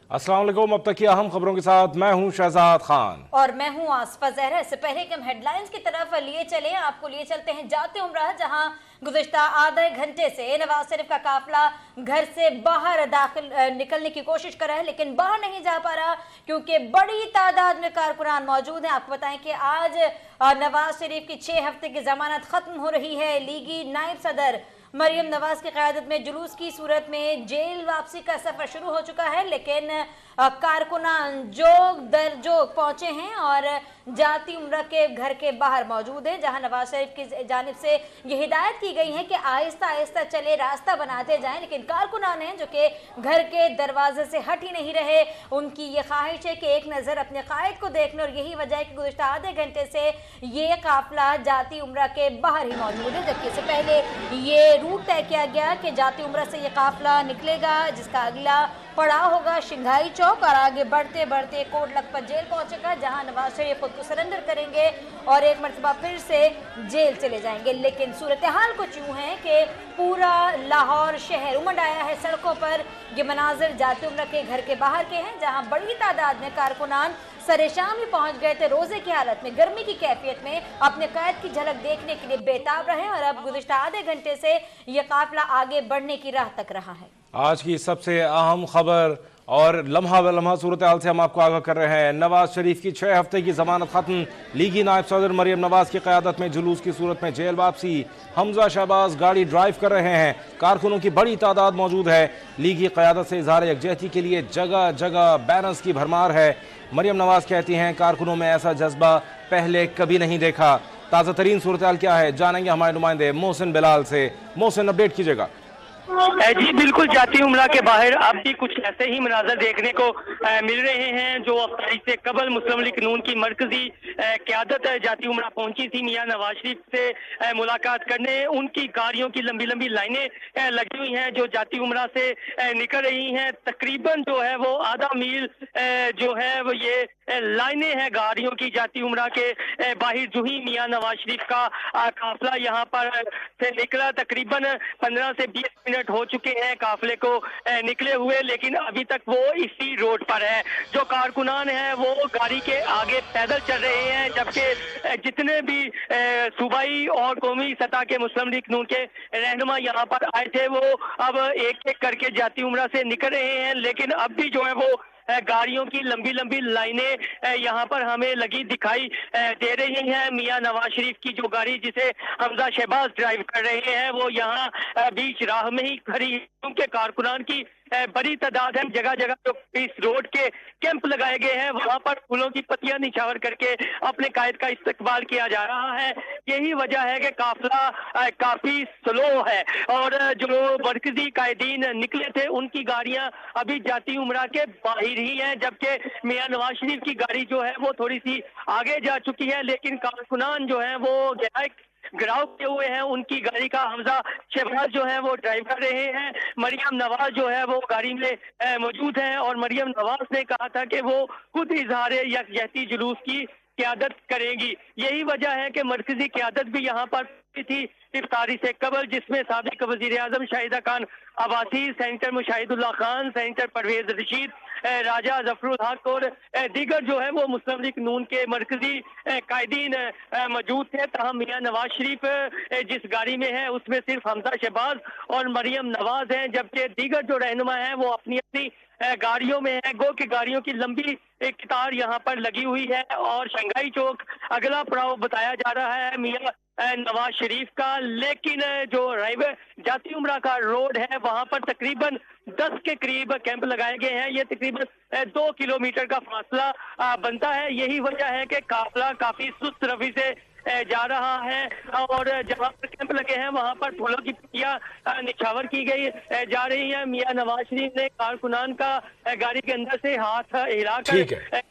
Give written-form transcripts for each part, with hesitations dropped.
अस्सलाम वालेकुम। अब तक की अहम खबरों के साथ मैं हूं शहजाद खान और मैं हूं आसफा जहरा। इससे पहले कि हम हेडलाइंस की तरफ लिए चले, आपको लिए चलते हैं जाते उम्राह, जहां गुज़िश्ता आधे घंटे से नवाज शरीफ का काफिला घर से बाहर दाखिल निकलने की कोशिश कर रहा है, लेकिन बाहर नहीं जा पा रहा क्योंकि बड़ी तादाद में कारकुनान मौजूद हैं। आपको बताएं कि आज नवाज शरीफ की 6 हफ्ते की जमानत खत्म हो रही है। लीगी नायब सदर मरियम नवाज की क़यादत में जुलूस की सूरत में जेल वापसी का सफ़र शुरू हो चुका है, लेकिन कारकुनान जोग दर जोग पहुंचे हैं और जाती उम्र के घर के बाहर मौजूद हैं, जहां नवाज शरीफ की जानिब से ये हिदायत की गई है कि आहिस्ता आहिस्ता चले, रास्ता बनाते जाएं, लेकिन कारकुनान हैं जो कि घर के दरवाजे से हट ही नहीं रहे। उनकी ये ख्वाहिश है कि एक नज़र अपने कायद को देखने, और यही वजह है कि गुज़िश्ता आधे घंटे से ये काफिला जाती उम्र के बाहर ही मौजूद है। जबकि इससे पहले ये रूट तय किया गया कि जाती उम्र से ये काफिला निकलेगा, जिसका अगला पड़ाव होगा शिंघाई चौक, और आगे बढ़ते बढ़ते कोट लखपत जेल पहुंचेगा, जहां नवाज शरीफ खुद को सरेंडर करेंगे और एक मरतबा फिर से जेल चले जाएंगे। लेकिन सूरत हाल कुछ यूँ है कि पूरा लाहौर शहर उमड़ आया है सड़कों पर। ये मनाजिर जाती उम्र के घर के बाहर के हैं, जहाँ बड़ी तादाद में कारकुनान सरे शाम ही पहुंच गए थे, रोजे की हालत में, गर्मी की कैफियत में अपने कैद की झलक देखने के लिए बेताब रहे, और अब गुज़िश्ता आधे घंटे से यह काफिला आगे बढ़ने की राह तक रहा है। आज की सबसे अहम खबर और लम्हा ब लम्हा सूरत हाल से हम आपको आगाह कर रहे हैं। नवाज शरीफ की 6 हफ्ते की जमानत खत्म। लीगी नायब सदर मरियम नवाज की क़यादत में जुलूस की सूरत में जेल वापसी। हमजा शहबाज गाड़ी ड्राइव कर रहे हैं। कारकुनों की बड़ी तादाद मौजूद है। लीगी क़यादत से इज़हार यकजहती के लिए जगह जगह बैनर्स की भरमार है। मरियम नवाज कहती हैं कारकुनों में ऐसा जज्बा पहले कभी नहीं देखा। ताज़ा तरीन सूरत हाल क्या है, जानेंगे हमारे नुमाइंदे मोहसिन बिलाल से। मोहसिन, अपडेट कीजिएगा। जी बिल्कुल, जाती उम्रा के बाहर अब भी कुछ ऐसे ही मनाजर देखने को मिल रहे हैं जो अफ्तारी से कबल मुस्लिम लीग नून की मरकजी क़यादत जाती उम्रा पहुंची थी मियां नवाज शरीफ से मुलाकात करने। उनकी गाड़ियों की लंबी लंबी लाइनें लगी हुई हैं जो जाती उम्रा से निकल रही हैं। तकरीबन जो है वो आधा मील जो है वो ये लाइनें हैं गाड़ियों की जाती उम्रा के बाहर। जो ही मियां नवाज शरीफ का काफिला यहाँ पर से निकला, तकरीबन 15 से 20 मिनट हो चुके हैं काफिले को निकले हुए, लेकिन अभी तक वो इसी रोड पर है। जो कारकुनान है वो गाड़ी के आगे पैदल चल रहे हैं, जबकि जितने भी सूबाई और कौमी सतह के मुस्लिम लीग नून के रहनुमा यहाँ पर आए थे वो अब एक एक करके जाती उम्रा से निकल रहे हैं। लेकिन अब भी जो है वो गाड़ियों की लंबी लंबी लाइनें यहाँ पर हमें लगी दिखाई दे रही हैं। मियां नवाज शरीफ की जो गाड़ी जिसे हमजा शहबाज ड्राइव कर रहे हैं वो यहाँ बीच राह में ही खड़ी है, क्योंकि कारकुनान की बड़ी तादाद है। जगह जगह जो इस रोड के कैंप लगाए गए हैं वहां पर फूलों की पत्तियां निछावर करके अपने कायद का इस्तकबाल किया जा रहा है। यही वजह है कि काफिला काफी स्लो है, और जो मरकजी कायदीन निकले थे उनकी गाड़ियां अभी जाती उम्रा के बाहर ही हैं, जबकि मियां नवाज शरीफ की गाड़ी जो है वो थोड़ी सी आगे जा चुकी है। लेकिन कारकुनान जो है वो गिराव किए हुए हैं। उनकी गाड़ी का हमजा शहबाज जो है वो ड्राइव कर रहे हैं। मरियम नवाज जो है वो गाड़ी में मौजूद है, और मरियम नवाज ने कहा था कि वो खुद इजहार यकजहती जुलूस की क़यादत करेंगी। यही वजह है कि मरकजी क़यादत भी यहाँ पर थी इफ्तारी से कबल, जिसमें साबिक वज़ीर आज़म शाहिदा खान अब्बासी, सेनेटर मुशाहिदुल्लाह खान, सेनेटर परवेज रशीद, राजा जफरुल हक और दीगर जो है वो मुस्लिम लीग नून के मरकजी कायदीन मौजूद थे। तहम मियां नवाज शरीफ जिस गाड़ी में है उसमें सिर्फ हमजा शहबाज और मरियम नवाज हैं, जबकि दीगर जो रहनुमा हैं वो अपनी अपनी गाड़ियों में है। गो की गाड़ियों की लंबी एक कतार यहाँ पर लगी हुई है, और शंघाई चौक अगला पड़ाव बताया जा रहा है मियां नवाज शरीफ का। लेकिन जो राइवे जाती उम्रा का रोड है वहां पर तकरीबन 10 के करीब कैंप लगाए गए हैं। ये तकरीबन 2 किलोमीटर का फासला बनता है। यही वजह है कि काफिला काफी सुस्त रवि से जा रहा है, और जहां पर कैंप लगे हैं वहां पर फूलों की पत्तियां निछावर की गई जा रही है। मियां नवाज शरीफ ने कारकुनान का गाड़ी के अंदर से हाथ हिलाकर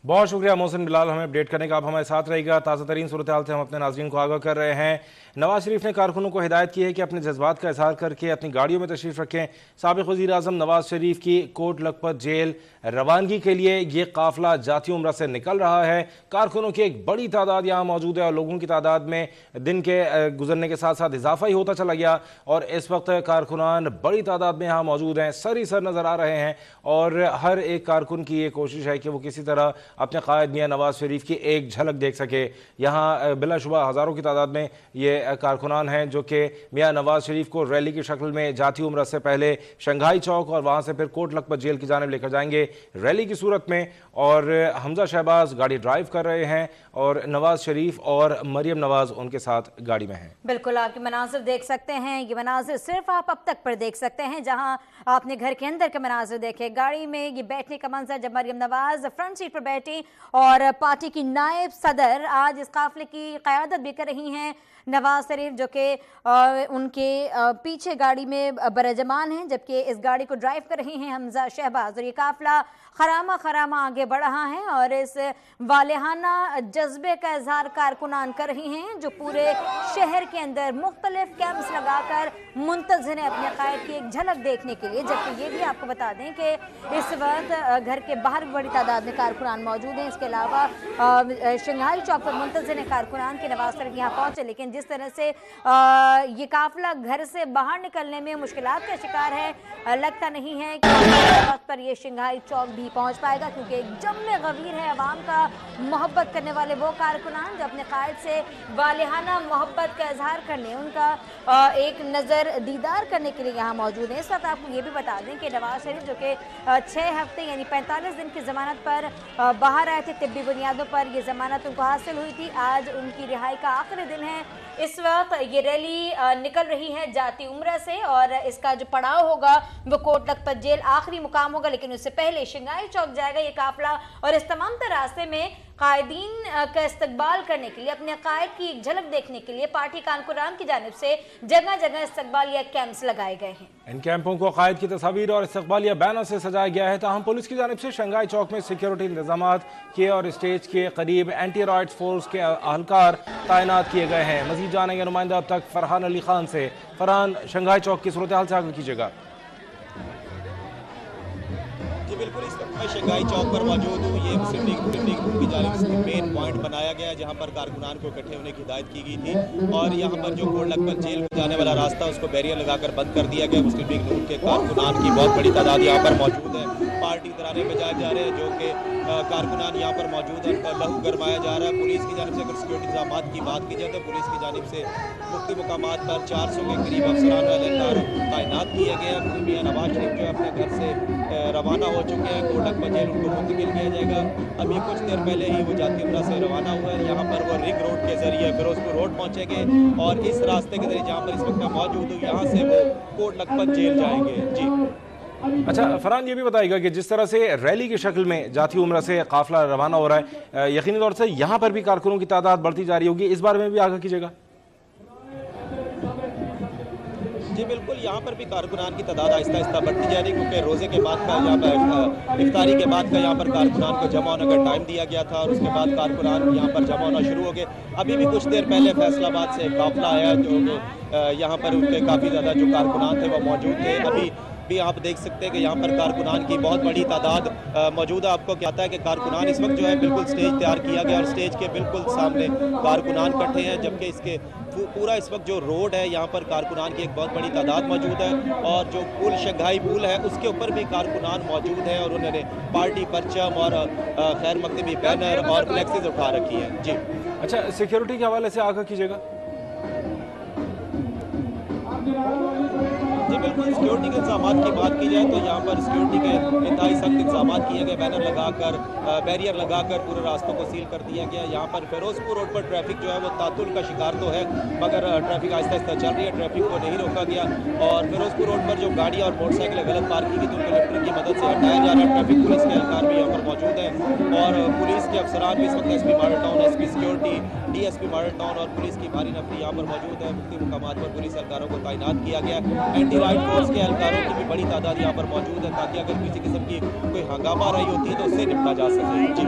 बहुत शुक्रिया मोहसिन बिलाल हमें अपडेट करने का। आप हमारे साथ रहेगा। ताज़ा तरीन सूरत हाल से हम अपने नाज़रीन को आगाह कर रहे हैं। नवाज शरीफ ने कारकुनों को हिदायत की है कि अपने जज्बात का इजहार करके अपनी गाड़ियों में तशरीफ़ रखें। साबिक़ वज़ीर आज़म नवाज शरीफ की कोट लखपत जेल रवानगी के लिए ये काफ़िला जाती उम्रा से निकल रहा है। कारकुनों की एक बड़ी तादाद यहाँ मौजूद है और लोगों की तादाद में दिन के गुजरने के साथ साथ इजाफा ही होता चला गया और इस वक्त कारकुनान बड़ी तादाद में यहाँ मौजूद हैं, सर ही सर नज़र आ रहे हैं और हर एक कारकुन की ये कोशिश है कि वो किसी तरह अपने कायद मियां नवाज शरीफ की एक झलक देख सके। यहाँ बिलाशुबा हज़ारों की तादाद में ये कारकुनान हैं जो कि मियां नवाज शरीफ को रैली की शक्ल में जाती उम्र से पहले शंघाई चौक और वहाँ से फिर कोट लखपत जेल की जानिब लेकर जाएंगे रैली की सूरत में। और हमजा शहबाज गाड़ी ड्राइव कर रहे हैं और नवाज शरीफ और मरियम नवाज उनके साथ गाड़ी में हैं। बिल्कुल आपके मनाजिर देख सकते हैं। ये मनाजिर सिर्फ आप अब तक पर देख सकते हैं, जहां आपने घर के अंदर के मनाजिर देखे। गाड़ी में ये बैठने का मंजर जब मरियम नवाज फ्रंट सीट पर बैठी और पार्टी की नायब सदर आज इस काफिले की क़यादत भी कर रही हैं नवाज शरीफ, जो कि उनके पीछे गाड़ी में बरजमान हैं, जबकि इस गाड़ी को ड्राइव कर रही हैं हमजा शहबाज। और ये काफिला खरामा खरामा आगे बढ़ रहा है और इस वालेहाना जज्बे का इजहार कारकुनान कर रही हैं जो पूरे शहर के अंदर मुख्तलिफ कैंप्स लगाकर मुंतज़िर हैं अपने कायद की एक झलक देखने के लिए। जबकि ये भी आपको बता दें कि इस वक्त घर के बाहर भी बड़ी तादाद में कारकुनान मौजूद हैं। इसके अलावा शंघाई चौक पर मुंतज़िर कारकुनान के नवाज शरीफ यहाँ पहुँचे, लेकिन जिस तरह से ये काफिला घर से बाहर निकलने में मुश्किलात का शिकार है, लगता नहीं है कि वक्त पर ये शंघाई चौक भी पहुंच पाएगा, क्योंकि एक जम्मे गवीर है अवाम का मोहब्बत करने वाले वो कारकुनान जो अपने कायद से वालिहाना मोहब्बत का इजहार करने, उनका एक नज़र दीदार करने के लिए यहाँ मौजूद है। इस वक्त आपको ये भी बता दें कि नवाज शरीफ जो कि 6 हफ्ते यानी 45 दिन की ज़मानत पर बाहर आए थे, तिब्बी बुनियादों पर ये ज़मानत उनको हासिल हुई थी। आज उनकी रिहाई का आखिरी दिन है। इस वक्त ये रैली निकल रही है जाती उम्रा से और इसका जो पड़ाव होगा वो कोट लखपत जेल आखिरी मुकाम होगा, लेकिन उससे पहले शंघाई चौक जाएगा ये काफिला। और इस तमाम तर रास्ते में कायदीन का इस्तकबाल करने के लिए, अपने कायद की एक झलक देखने के लिए पार्टी कारकुनान की जानिब से जगह जगह इस्तकबालिया कैंप्स लगाए गए हैं। इन कैंपों को कायद की तस्वीर और इस्तकबालिया बैनर से सजाया गया है। ताहम पुलिस की जानिब से शंघाई चौक में सिक्योरिटी इंतजाम किए और स्टेज के करीब एंटी रॉयट्स फोर्स के अहलकार तैनात किए गए हैं। मजीद जानेंगे नुमाइंदा अब तक फरहान अली खान से। फरहान, शंघाई चौक की सूरत हाल से आगे कीजिएगा। जी बिल्कुल, इस वक्त मैं शंघाई चौक पर मौजूद हूँ। ये मुस्लिम लीग नून की जानिब से मेन पॉइंट बनाया गया है जहाँ पर कारकुनान को इकट्ठे होने की हिदायत की गई थी और यहाँ पर जो कोट लखपत जेल को जाने वाला रास्ता उसको बैरियर लगाकर बंद कर दिया गया। मुस्लिम लीग नून के कारकुनान की बहुत बड़ी तादाद यहाँ पर मौजूद है। पार्टी तराने बजाए जा रहे हैं जो कि कारकुनान यहाँ पर मौजूद है, उनका लहू गरमाया जा रहा है। पुलिस की जानिब से अगर सिक्योरिटी इंतजाम की बात की जाए तो पुलिस की जानिब से मुख्तलिफ मुकामात पर 400 के करीब अफसरान व एहलकार तैनात किए गए हैं। मियां नवाज शरीफ जो अपने घर से रवाना हो चुके हैं, कोट लखपत जेल उनको मुंतकिल किया जाएगा। अभी कुछ देर पहले ही वो जाती उम्रा से रवाना हुआ है। यहाँ पर वो रिंग रोड के जरिए फिरोजपुर रोड पहुँचेंगे और इस रास्ते के जरिए जहाँ पर इस वक्त मैं मौजूद हूँ यहाँ से वो कोट लखपत जेल जाएंगे। जी अच्छा फरहान, ये भी बताइएगा कि जिस तरह से रैली की शक्ल में जाती उम्र से काफिला रवाना हो रहा है, यकीनी तौर से यहाँ पर भी कारकुनों की तादाद बढ़ती जा रही होगी, इस बारे में भी आगाह कीजिएगा। जी बिल्कुल, यहाँ पर भी कारकुनान की तादाद आहिस्ता आहिस्ता बढ़ती जा रही है क्योंकि रोज़े के बाद का यहाँ पर इफ्तारी के बाद का यहाँ पर कारकुनान को जमा होने का टाइम दिया गया था और उसके बाद कारकुनान यहाँ पर जमा होना शुरू हो गए। अभी भी कुछ देर पहले फैसलाबाद से काफिला आया जो यहाँ पर उनके काफ़ी ज़्यादा जो कारकुनान थे वो मौजूद थे। अभी भी आप देख सकते हैं कि यहाँ पर कारकुनान की बहुत बड़ी तादाद मौजूद है। आपको कहता है कि कारकुनान इस वक्त जो है बिल्कुल स्टेज तैयार किया गया और स्टेज के बिल्कुल सामने कारकुनान इकट्ठे हैं, जबकि इसके पूरा इस वक्त जो रोड है यहाँ पर कारकुनान की एक बहुत बड़ी तादाद मौजूद है और जो पुल शंघाई पुल है उसके ऊपर भी कारकुनान मौजूद है और उन्होंने पार्टी परचम और खैर मकतबी बैनर और फ्लैक्सेस उठा रखी है। जी अच्छा, सिक्योरिटी के हवाले से आगाह कीजिएगा। जी बिल्कुल, सिक्योरिटी के इंतजाम की बात की जाए तो यहाँ पर सिक्योरिटी के इंतहाई सख्त इंतजाम किए गए। बैनर लगाकर बैरियर लगाकर पूरे रास्तों को सील कर दिया गया। यहाँ पर फिरोजपुर रोड पर ट्रैफिक जो है वो तातुल का शिकार तो है, मगर ट्रैफिक आहिस्ता आहिस्ता चल रही है, ट्रैफिक को नहीं रोका गया। और फिरोजपुर रोड पर जो गाड़ी और मोटरसाइकिलें गलत पार्क की गई तो उनको लिफ्टर की मदद से हटाया जा रहा है। ट्रैफिक पुलिस के एहलकार भी यहाँ पर मौजूद है और पुलिस के अफसरान भी इस वक्त SP model town, SP security, DSP model town और पुलिस की भारी नफरी यहाँ पर मौजूद है। मुख्तलिफ मुकामात पर पुलिस एहलकारों को तैनात किया गया है। एंटी राइट फोर्स के एहलकारों की भी बड़ी तादाद यहाँ पर मौजूद है, ताकि अगर किसी किस्म की कोई हंगामा रही होती है तो उससे निपटा जा सके। जी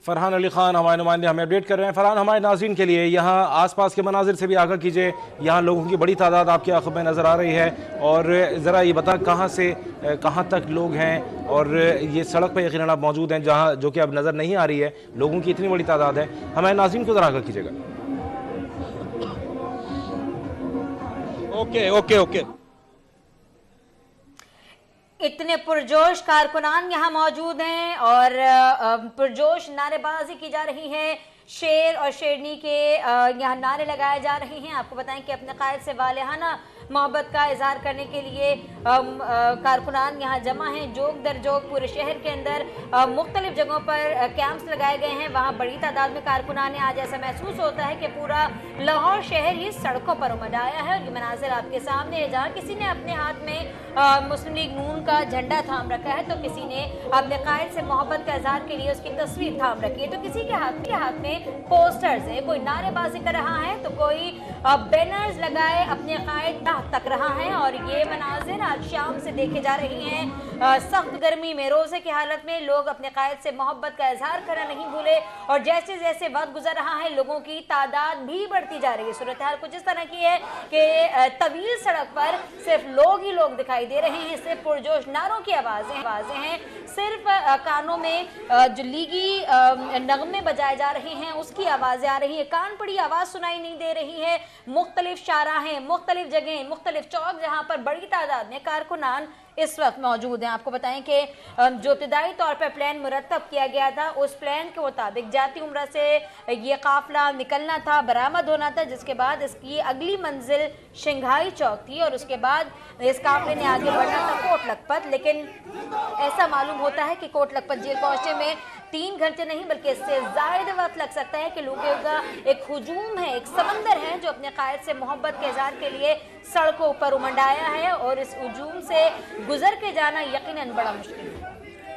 फरहान अली खान हमारे नुमाइंदे हमें अपडेट कर रहे हैं। फरहान, हमारे नाज़रीन के लिए यहाँ आसपास के मनाजिर से भी आगाह कीजिए। यहाँ लोगों की बड़ी तादाद आपकी आंखों में नज़र आ रही है, और ज़रा ये बता कहाँ से कहाँ तक लोग हैं, और ये सड़क पर यकीनन आप मौजूद हैं जहाँ जो कि अब नज़र नहीं आ रही है, लोगों की इतनी बड़ी तादाद है। हमारे नाज़रीन को ज़रा आगाह कीजिएगा। ओके ओके ओके इतने पुरजोश कारकुनान यहाँ मौजूद हैं और पुरजोश नारेबाजी की जा रही है। शेर और शेरनी के यहाँ नारे लगाए जा रहे हैं। आपको बताएं कि अपने कायद से वालिहाना मोहब्बत का इजहार करने के लिए कारकुनान यहाँ जमा हैं। जोग दर जोग पूरे शहर के अंदर मुख्तलिफ जगहों पर कैंप्स लगाए गए हैं। वहाँ बड़ी तादाद में कारकुनान हैं। आज ऐसा महसूस होता है कि पूरा लाहौर शहर ही सड़कों पर उमड़ आया है। और ये मनाजिर आपके सामने है, जहाँ किसी ने अपने हाथ में मुस्लिम लीग नून का झंडा थाम रखा है, तो किसी ने अपने कायद से मोहब्बत का इजहार के लिए उसकी तस्वीर थाम रखी है, तो किसी के हाथ में पोस्टर्स है। कोई नारेबाजी कर रहा है तो कोई बैनर्स लगाए अपने कायद तक रहा है। और ये मनाजिर आज शाम से देखे जा रही हैं। सख्त गर्मी में रोजे की हालत में लोग अपने कायद से मोहब्बत का इजहार करना नहीं भूले, और जैसे जैसे वक्त गुजर रहा है लोगों की तादाद भी बढ़ती जा रही है। सूरत हाल कुछ इस तरह की है कि तवील सड़क पर सिर्फ लोग ही लोग दिखाई दे रहे हैं। सिर्फ पुरजोश नारों की आवाजें हैं। सिर्फ कानों में जो लीगी नगमे बजाए जा रहे हैं उसकी आवाजें आ रही है। कान पड़ी आवाज सुनाई नहीं दे रही है। मुख्तलिफ शाहराहें, मुख्तलिफ जगह, मुख्तलिफ चौक जहां पर बड़ी तादाद में कारकुनान इस वक्त मौजूद हैं। आपको बताएं कि जो इब्तदाई तौर पर प्लान मुरतब किया गया था, उस प्लान के मुताबिक जाती उम्र से ये काफिला निकलना था, बरामद होना था, जिसके बाद इसकी अगली मंजिल शंघाई चौक थी, और उसके बाद इस काफिले ने आगे बढ़ना था कोट लखपत। लेकिन ऐसा मालूम होता है कि कोट लखपत जेल पहुंचने में 3 घंटे नहीं बल्कि इससे ज्यादा वक्त लग सकता है, कि लोगों का एक हुजूम है, एक समंदर है जो अपने कायद से मोहब्बत के इजहार के लिए सड़कों पर उमड़ आया है, और इस हुजूम से गुजर के जाना यकीनन बड़ा मुश्किल है।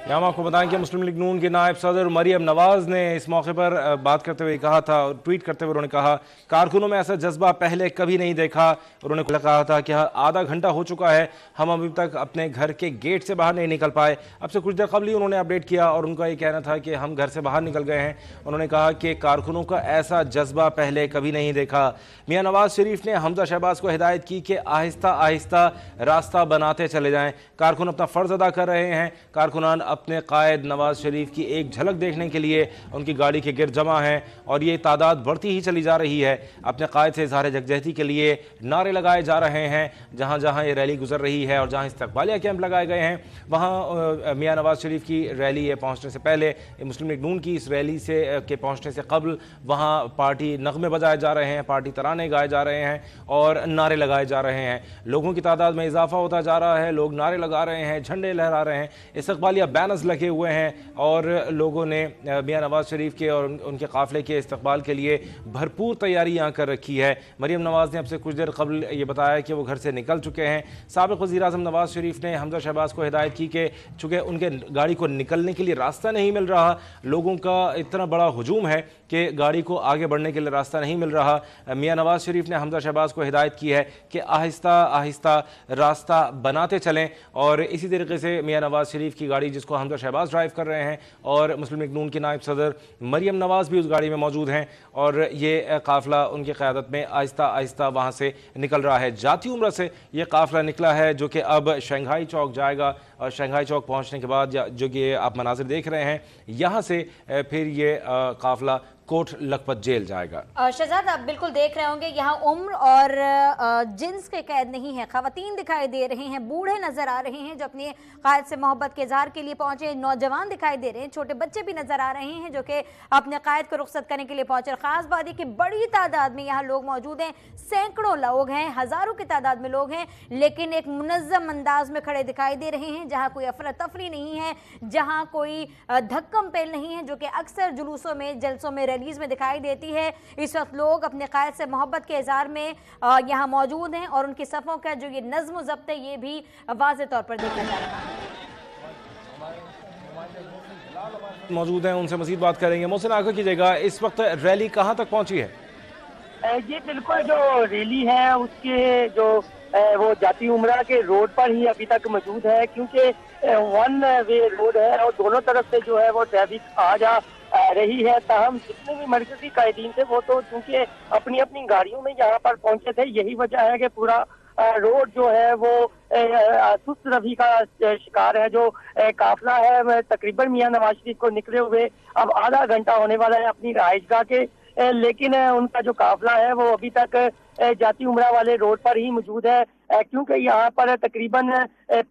यहाँ हम आपको बताएं कि मुस्लिम लीग नून के नायब सदर मरियम नवाज ने इस मौके पर बात करते हुए कहा था, ट्वीट करते हुए उन्होंने कहा, कारकुनों में ऐसा जज्बा पहले कभी नहीं देखा। उन्होंने कहा था कि आधा घंटा हो चुका है, हम अभी तक अपने घर के गेट से बाहर नहीं निकल पाए। अब से कुछ देर कबल ही उन्होंने अपडेट किया और उनका ये कहना था कि हम घर से बाहर निकल गए हैं। उन्होंने कहा कि कारकुनों का ऐसा जज्बा पहले कभी नहीं देखा। मियाँ नवाज शरीफ ने हमजा शहबाज को हिदायत की कि आहिस्ता आहिस्ता रास्ता बनाते चले जाएं। कारकुन अपना फ़र्ज़ अदा कर रहे हैं। कारकुनान अपने कायद नवाज शरीफ की एक झलक देखने के लिए उनकी गाड़ी के गिर्द जमा हैं, और ये तादाद बढ़ती ही चली जा रही है। अपने कायद से इज़हार यकजहती के लिए नारे लगाए जा रहे हैं। जहाँ जहाँ ये रैली गुजर रही है और जहाँ इस्तकबालिया कैंप लगाए गए हैं, वहाँ मियाँ नवाज शरीफ की रैली पहुँचने से पहले, मुस्लिम लीग नून की इस रैली से के पहुँचने से कबल वहाँ पार्टी नगमे बजाए जा रहे हैं, पार्टी तराने गाए जा रहे हैं और नारे लगाए जा रहे हैं। लोगों की तादाद में इजाफा होता जा रहा है, लोग नारे लगा रहे हैं, झंडे लहरा रहे हैं, इस्तकबालिया बैनर्स लगे हुए हैं, और लोगों ने मियाँ नवाज शरीफ के और उनके काफ़िले के इस्तकबाल के लिए भरपूर तैयारी यहाँ कर रखी है। मरियम नवाज ने अब से कुछ देर कबल ये बताया कि वो घर से निकल चुके हैं। साबिक़ वज़ीर-ए-आज़म नवाज शरीफ ने हमजा शहबाज को हिदायत की कि चूँकि उनके गाड़ी को निकलने के लिए रास्ता नहीं मिल रहा, लोगों का इतना बड़ा हुजूम है कि गाड़ी को आगे बढ़ने के लिए रास्ता नहीं मिल रहा, मियाँ नवाज शरीफ ने हमजा शहबाज को हिदायत की है कि आहिस्ता आहिस्ता रास्ता बनाते चलें। और इसी तरीके से मियाँ नवाज शरीफ की गाड़ी, जिसको हमजा शहबाज ड्राइव कर रहे हैं, और मुस्लिम लीग नून की नायब सदर मरियम नवाज भी उस गाड़ी में मौजूद हैं, और ये काफ़िला उनकी क़यादत में आहिस्ता आहिस्ता वहाँ से निकल रहा है। जाती उम्र से ये काफ़िला निकला है जो कि अब शंघाई चौक जाएगा, और शंघाई चौक पहुँचने के बाद जो कि आप मनाजिर देख रहे हैं, यहाँ से फिर ये काफ़िला कोट लखपत जेल जाएगा। शहजाद, आप बिल्कुल देख रहे होंगे यहाँ उम्र और जिन्स के कैद नहीं है, खवातीन दिखाई दे रहे हैं, बूढ़े नजर आ रहे हैं जो अपने कायद से मोहब्बत के इजहार के लिए पहुंचे, नौजवान दिखाई दे रहे हैं, छोटे बच्चे भी नजर आ रहे हैं जो कि अपने कायद को रुखसत करने के लिए पहुंचे। खास बात है कि बड़ी तादाद में यहाँ लोग मौजूद हैं, सैकड़ों लोग हैं, हजारों की तादाद में लोग हैं, लेकिन एक मुनज़्ज़म अंदाज में खड़े दिखाई दे रहे हैं, जहाँ कोई अफरा तफरी नहीं है, जहाँ कोई धक्कम पेल नहीं है जो कि अक्सर जुलूसों में, जलसों में, रैलीज में दिखाई देती है। इस वक्त लोग अपने कायद से मोहब्बत के इज़हार में यहाँ मौजूद हैं, और उनकी सफ़ों का जो ये नज़्म ज़ब्त है ये भी वाज़ेह तौर पर देखा जा रहा है। मौजूद हैं, उनसे मजीद बात करेंगे। मोहसिन, आगे कीजिएगा, इस वक्त रैली कहाँ तक पहुंची है? जी बिल्कुल, जो रैली है उसके जो वो जाती उमरा के रोड पर ही अभी तक मौजूद है, क्योंकि वन वे रोड है और दोनों तरफ से जो है वो ट्रैफिक आ जा रही है। ताहम जितने भी मरकजी कायदीन थे वो तो चूंकि अपनी अपनी गाड़ियों में यहाँ पर पहुंचे थे, यही वजह है कि पूरा रोड जो है वो सुस्त रवि का शिकार है। जो काफिला है तकरीबन मियां नवाज शरीफ को निकले हुए अब आधा घंटा होने वाला है अपनी रहायशगाह के, लेकिन उनका जो काफिला है वो अभी तक जाती उमरा वाले रोड पर ही मौजूद है, क्योंकि यहाँ पर तकरीबन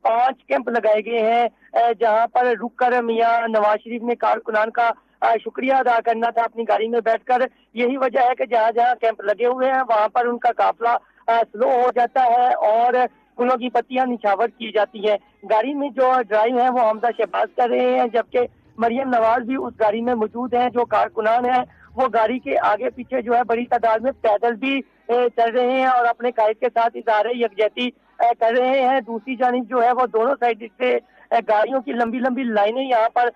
5 कैंप लगाए गए हैं जहाँ पर रुक कर मियां नवाज शरीफ ने कारकुनान का शुक्रिया अदा करना था अपनी गाड़ी में बैठकर। यही वजह है कि जहाँ जहाँ कैंप लगे हुए हैं वहाँ पर उनका काफिला स्लो हो जाता है और फूलों की पत्तियां निछावर की जाती हैं। गाड़ी में जो ड्राइव है वो हमजा शहबाज कर रहे हैं, जबकि मरियम नवाज भी उस गाड़ी में मौजूद हैं। जो कारकुनान है वो गाड़ी के आगे पीछे जो है बड़ी तादाद में पैदल भी चल रहे हैं और अपने कायद के साथ इज़हार यकजहती कर रहे हैं। दूसरी जानिब जो है वो दोनों साइड से गाड़ियों की लंबी लंबी लाइनें यहाँ पर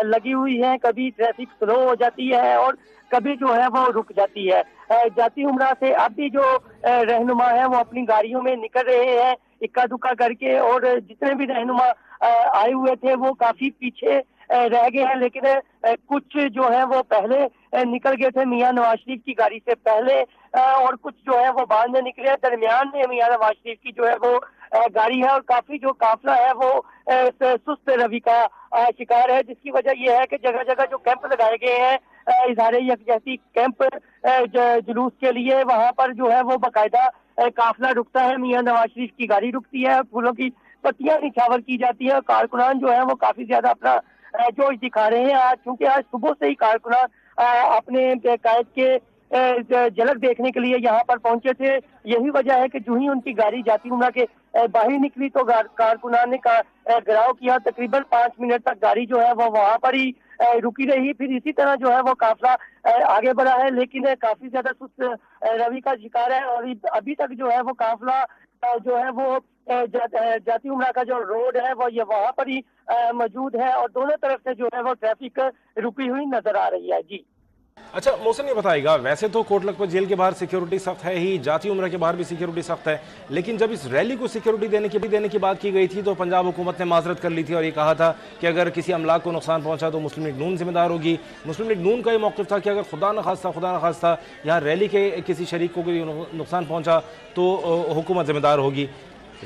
लगी हुई हैं। कभी ट्रैफिक स्लो हो जाती है और कभी जो है वो रुक जाती है। जाती उमरा से अब भी जो रहनुमा है वो अपनी गाड़ियों में निकल रहे हैं इक्का दुक्का करके, और जितने भी रहनुमा आए हुए थे वो काफी पीछे रह गए हैं, लेकिन कुछ जो है वो पहले निकल गए थे मियां नवाज शरीफ की गाड़ी से पहले, और कुछ जो है वो बाद में निकले। दरमियान में मियां नवाज शरीफ की जो है वो गाड़ी है और काफी जो काफिला है वो सुस्त रवि का शिकार है, जिसकी वजह यह है कि जगह जगह जो कैंप लगाए गए हैं इज़हार यकजहती कैंप जुलूस के लिए, वहां पर जो है वो बाकायदा काफिला रुकता है, मियां नवाज शरीफ की गाड़ी रुकती है, फूलों की पत्तियां निछावर की जाती है। कारकुनान जो है वो काफी ज्यादा अपना जोश दिखा रहे हैं आज, क्योंकि आज सुबह से ही कारकुनान अपने कायद के झलक देखने के लिए यहाँ पर पहुंचे थे। यही वजह है कि जो ही उनकी गाड़ी जाती उमरा के बाहर निकली तो कारकुनान ने घेराव किया। तकरीबन 5 मिनट तक गाड़ी जो है वो वहां पर ही रुकी रही। फिर इसी तरह जो है वो काफिला आगे बढ़ा है, लेकिन काफी ज्यादा सुस्त रवि का शिकार है और अभी तक जो है वो काफिला जो है वो जाती उमरा का जो रोड है वो ये वहां पर ही मौजूद है और दोनों तरफ से जो है वो ट्रैफिक रुकी हुई नजर आ रही है। जी अच्छा मोहसिन, ये बताइएगा, वैसे तो कोट लखपत जेल के बाहर सिक्योरिटी सख्त है ही, जाती उमरा के बाहर भी सिक्योरिटी सख्त है, लेकिन जब इस रैली को सिक्योरिटी देने की बात की गई थी तो पंजाब हुकूमत ने माजरत कर ली थी और ये कहा था कि अगर किसी अमलाक को नुकसान पहुंचा तो मुस्लिम लीग नून जिम्मेदार होगी। मुस्लिम लीग नून का ये मौक़िफ़ था कि अगर खुदा न खास्ता यहाँ रैली के किसी शरीक को कोई नुकसान पहुंचा तो हुकूमत जिम्मेदार होगी।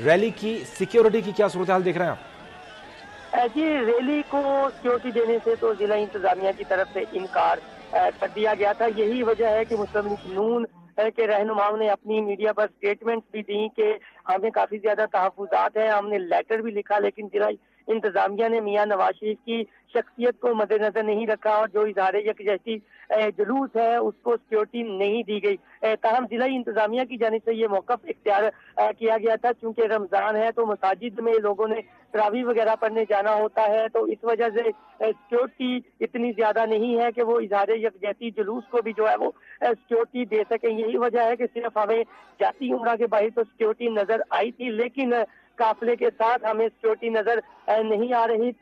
रैली की सिक्योरिटी की क्या सूरत हाल देख रहे हैं आप? जी, रैली को सिक्योरिटी देने से तो जिला इंतजामिया की तरफ से इनकार कर दिया गया था। यही वजह है कि मुस्लिम लीग नून के रहनुमाओं ने अपनी मीडिया पर स्टेटमेंट भी दी कि हमें काफी ज्यादा तहफुजात हैं, हमने लेटर भी लिखा, लेकिन जिला इंतजामिया ने मियां नवाज शरीफ की शख्सियत को मद्देनजर नहीं रखा और जो इज़हार यकजहती जुलूस है उसको सिक्योरिटी नहीं दी गई। ताहम जिला इंतजामिया की जानिब से ये मौक़िफ़ इख्तियार किया गया था, चूंकि रमजान है तो मसाजिद में लोगों ने तरावी वगैरह पढ़ने जाना होता है, तो इस वजह से सिक्योरिटी इतनी ज्यादा नहीं है कि वो इज़हार यकजहती जुलूस को भी जो है वो सिक्योरिटी दे सके। यही वजह है कि सिर्फ हमें जाती उमरा के बाहर तो सिक्योरिटी नजर आई थी, लेकिन काफिले के साथ हमें सिक्योरिटी नजर नहीं आ रही।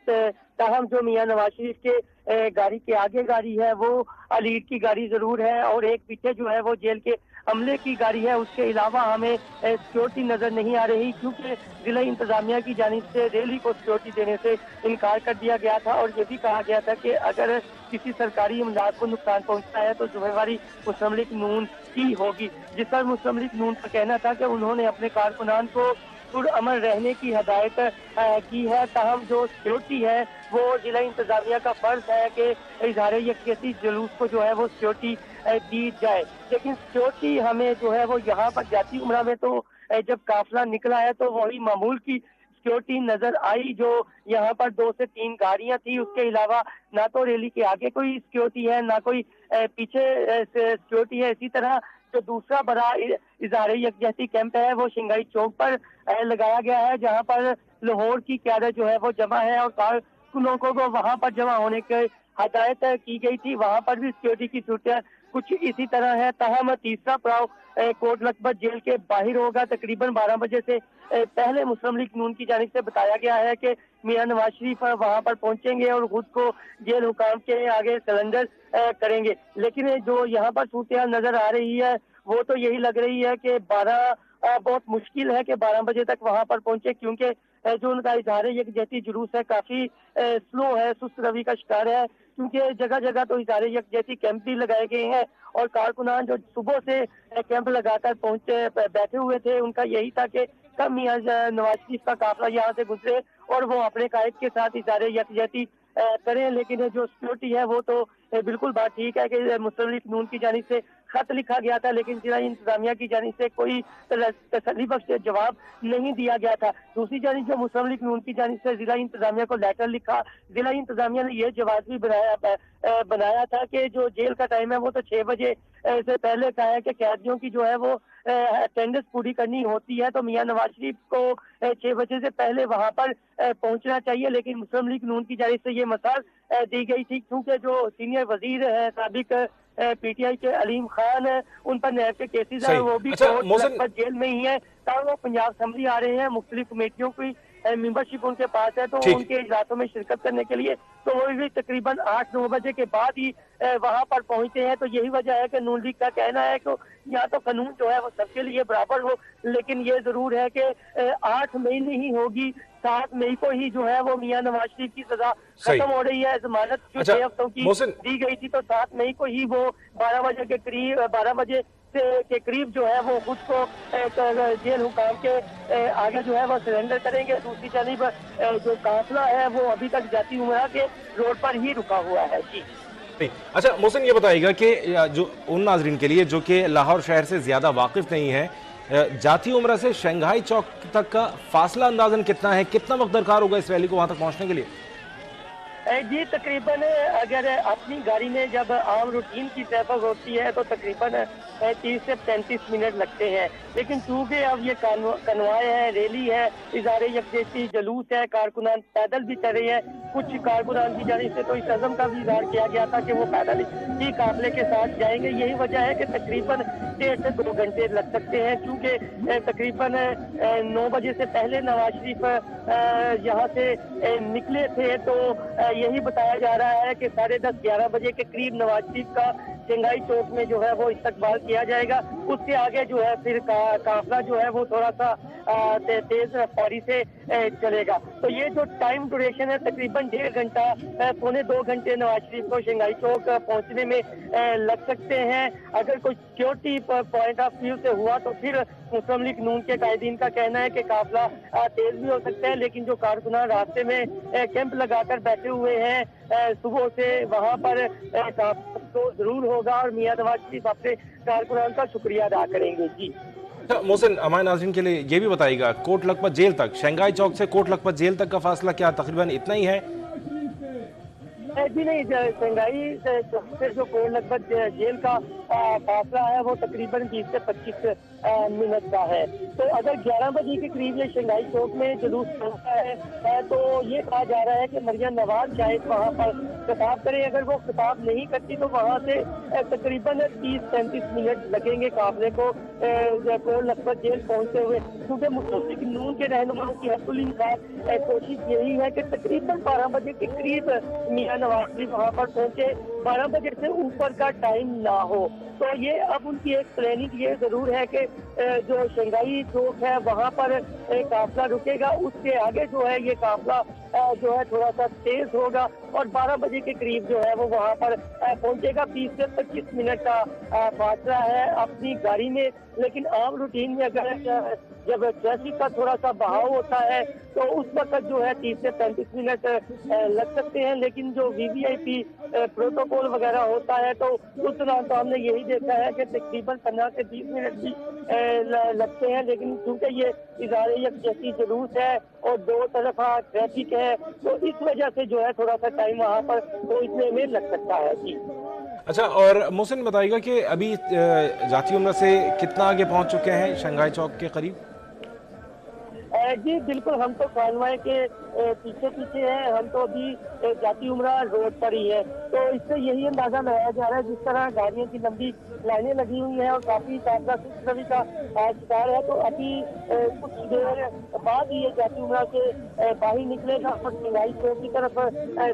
ताहम जो मियां नवाज शरीफ के गाड़ी के आगे गाड़ी है वो अलीड की गाड़ी जरूर है और एक पीछे जो है वो जेल के अमले की गाड़ी है, उसके अलावा हमें सिक्योरिटी नजर नहीं आ रही, क्योंकि जिला इंतजामिया की जानिब से रैली को सिक्योरिटी देने से इनकार कर दिया गया था और ये भी कहा गया था कि अगर किसी सरकारी इमदाद को नुकसान पहुंचता है तो जिम्मेवारी मुस्लिम लीग नून की होगी। जिस पर मुस्लिम लीग नून का कहना था कि उन्होंने अपने कारकुनान को पुरअमन रहने की हदायत की है। ताहम जो सिक्योरिटी है वो जिला इंतजामिया का फर्ज है कि इज़हार यकजहती जुलूस को जो है वो सिक्योरिटी दी जाए, लेकिन सिक्योरिटी हमें जो है वो यहाँ पर जाती उमरा में तो जब काफिला निकला है तो वही मामूल की सिक्योरिटी नजर आई। जो यहाँ पर 2 से 3 गाड़ियां थी, उसके अलावा ना तो रैली के आगे कोई सिक्योरिटी है ना कोई पीछे सिक्योरिटी है। इसी तरह जो दूसरा बड़ा इज़हार यकजहती कैंप है वो शिंगाई चौक पर लगाया गया है, जहाँ पर लाहौर की क़यादत जो है वो जमा है और कारकुनों को वहाँ पर जमा होने के हदायत की गई थी, वहां पर भी सिक्योरिटी की सूरत कुछ इसी तरह है। ताहम तीसरा पड़ाव कोट लखपत जेल के बाहर होगा। तकरीबन 12 बजे से पहले मुस्लिम लीग नून की जानिब से बताया गया है कि मियां नवाज शरीफ वहां पर पहुंचेंगे और खुद को जेल हुकाम के आगे सरेंडर करेंगे। लेकिन जो यहाँ पर सूरत नजर आ रही है वो तो यही लग रही है कि 12 बहुत मुश्किल है कि 12 बजे तक वहां पर पहुंचे, क्योंकि जो उनका इजहार यकजहती जुलूस है काफी स्लो है, सुस्त रवि का शिकार है, क्योंकि जगह जगह तो इजहार यकजहती कैंप भी लगाए गए हैं और कारकुनान जो सुबह से कैंप लगाकर पहुंचे बैठे हुए थे, उनका यही था कि कब मियां नवाज शरीफ का काफिला यहाँ से गुजरे और वो अपने कायद के साथ इजहार यकजहती करें। लेकिन जो सिक्योरिटी है वो तो बिल्कुल बात ठीक है कि मुस्लिम लीग नून की जानिब से खत लिखा गया था, लेकिन जिला इंतजामिया की जानिब से कोई तसल्ली बख्श जवाब नहीं दिया गया था। दूसरी जानिब जो मुस्लिम लीग नून की जानिब से जिला इंतजामिया को लेटर लिखा, जिला इंतजामिया ने यह जवाब भी बनाया था कि जो जेल का टाइम है वो तो 6 बजे से पहले कहा है कि कैदियों की जो है वो अटेंडेंस पूरी करनी होती है, तो मियां नवाज शरीफ को 6 बजे से पहले वहां पर पहुंचना चाहिए। लेकिन मुस्लिम लीग नून की जानिब से ये मसाल दी गई थी, क्योंकि जो सीनियर वजीर है साबिक पीटीआई के अलीम खान, उन पर नैब के केसेस है, वो भी जेल में ही है। वो पंजाब असेंबली आ रहे हैं, मुख्तलिफ कमेटियों की मेंबरशिप उनके पास है, तो उनके इजलासों में शिरकत करने के लिए तो वो भी तकरीबन 8-9 बजे के बाद ही वहां पर पहुंचते हैं। तो यही वजह है कि नून लीग का कहना है कि यहाँ तो कानून जो है वो सबके लिए बराबर हो, लेकिन ये जरूर है कि 8 मई नहीं होगी, 7 मई को ही जो है वो मियां नवाज शरीफ की सजा खत्म हो रही है। जमानत जो 6 हफ्तों की दी गई थी, तो 7 मई को ही वो 12 बजे के करीब जो है वो खुद को जेल हुकाम के आगे जो है वो सरेंडर करेंगे। दूसरी जानिब जो काफिला है वो अभी तक जाती उमरा के रोड पर ही रुका हुआ है। जी अच्छा मोहसिन, ये बताइएगा कि जो उन नाजरीन के लिए जो कि लाहौर शहर से ज्यादा वाकिफ नहीं है, जाती उमरा से शंघाई चौक तक का फासला अंदाजन कितना है, कितना वक्त दरकार होगा इस रैली को वहां तक पहुंचने के लिए? जी तकरीबन अगर अपनी गाड़ी में जब आम रूटीन की ट्रैफिक होती है तो तकरीबन 30 से 35 मिनट लगते हैं, लेकिन चूंकि अब ये कन्वाय है, रैली है, इजहार यकजहती जुलूस है, कारकुनान पैदल भी चल रहे हैं। कुछ कारकुनान की जानिब से तो इस अज़म का भी इजहार किया गया था कि वो पैदल ही काफिले के साथ जाएंगे। यही वजह है कि तकरीबन 1.5 से 2 घंटे लग सकते हैं, क्योंकि तकरीबन 9 बजे से पहले नवाज शरीफ यहाँ से निकले थे, तो यही बताया जा रहा है कि 10:30-11 बजे के करीब नवाज शरीफ का शंघाई चौक में जो है वो इस्तकबाल किया जाएगा। उसके आगे जो है फिर काफिला जो है वो थोड़ा सा तेज रफ्तारी से चलेगा। तो ये जो टाइम ड्यूरेशन है तकरीबन 1.5 घंटा 1.25-2 घंटे नवाज शरीफ को शंघाई चौक पहुंचने में लग सकते हैं। अगर कोई सिक्योरिटी पॉइंट ऑफ व्यू से हुआ तो फिर मुस्लिम लीग नून के कायदीन का कहना है कि काफिला तेज भी हो सकता है, लेकिन जो कारकुनान रास्ते में कैंप लगाकर बैठे हुए हैं सुबह से, वहां पर तो जरूर होगा और मियां नवाज शरीफ अपने कारकुनान का शुक्रिया अदा करेंगे। जी मोहसिन, हमारे नाज़रीन के लिए ये भी बताइएगा, कोट लखपत जेल तक, शंघाई चौक से कोट लखपत जेल तक का फासला क्या तकरीबन इतना ही है? जी नहीं, शंघाई से जो कोट लखपत जेल का फासला है वो तकरीबन 20 से 25 मिनट का है। तो अगर 11 बजे के करीब ये शंघाई चौक में जुलूस पहुंचता है तो ये कहा जा रहा है कि मरियम नवाज शायद वहाँ पर खिताब करे। अगर वो खिताब नहीं करती तो वहाँ से तकरीबन 30-35 मिनट लगेंगे काफिले को कोट लखपत जेल पहुंचते हुए, क्योंकि मुस्लिम लीग नून के रहनुमाओं की हकुल कोशिश यही है कि तकरीबन 12 बजे के करीब मियां नवाज शरीफ वहाँ पर पहुंचे, 12 बजे से ऊपर का टाइम ना हो। तो ये अब उनकी एक प्लानिंग ये जरूर है कि जो शंघाई चौक है वहाँ पर काफिला रुकेगा, उसके आगे जो है ये काफिला जो है थोड़ा सा तेज होगा और 12 बजे के करीब जो है वो वहाँ पर पहुंचेगा। 20 से 25 मिनट का फासला है अपनी गाड़ी में, लेकिन आम रूटीन में अगर जब ट्रैफिक का थोड़ा सा बहाव होता है तो उस वक्त जो है 30 से 35 मिनट लग सकते हैं, लेकिन जो वीवीआईपी प्रोटोकॉल वगैरह होता है तो उस दौरान तो हमने यही देखा है कि तकरीबन 15 से 20 मिनट भी लगते हैं। लेकिन क्योंकि ये इजहार यकजहती जुलूस है और दो तरफा ट्रैफिक है तो इस वजह से जो है थोड़ा सा टाइम वहाँ पर पहुँचने में लग सकता है। जी अच्छा, और मोहसिन बताइएगा कि अभी जाती उम्र से कितना आगे पहुँच चुके हैं शंघाई चौक के करीब? जी बिल्कुल, हम तो कानवाई के पीछे पीछे हैं। हम तो अभी जाती उमरा रोड पर ही है, तो इससे यही अंदाजा लगाया जा रहा है जिस तरह गाड़ियों की लंबी लाइनें लगी हुई हैं और काफी काफिला रवि का शिकार है। तो अभी कुछ देर बाद ही ये जाती उमरा से बाहर निकलेगा और सिंगाई चौक की तरफ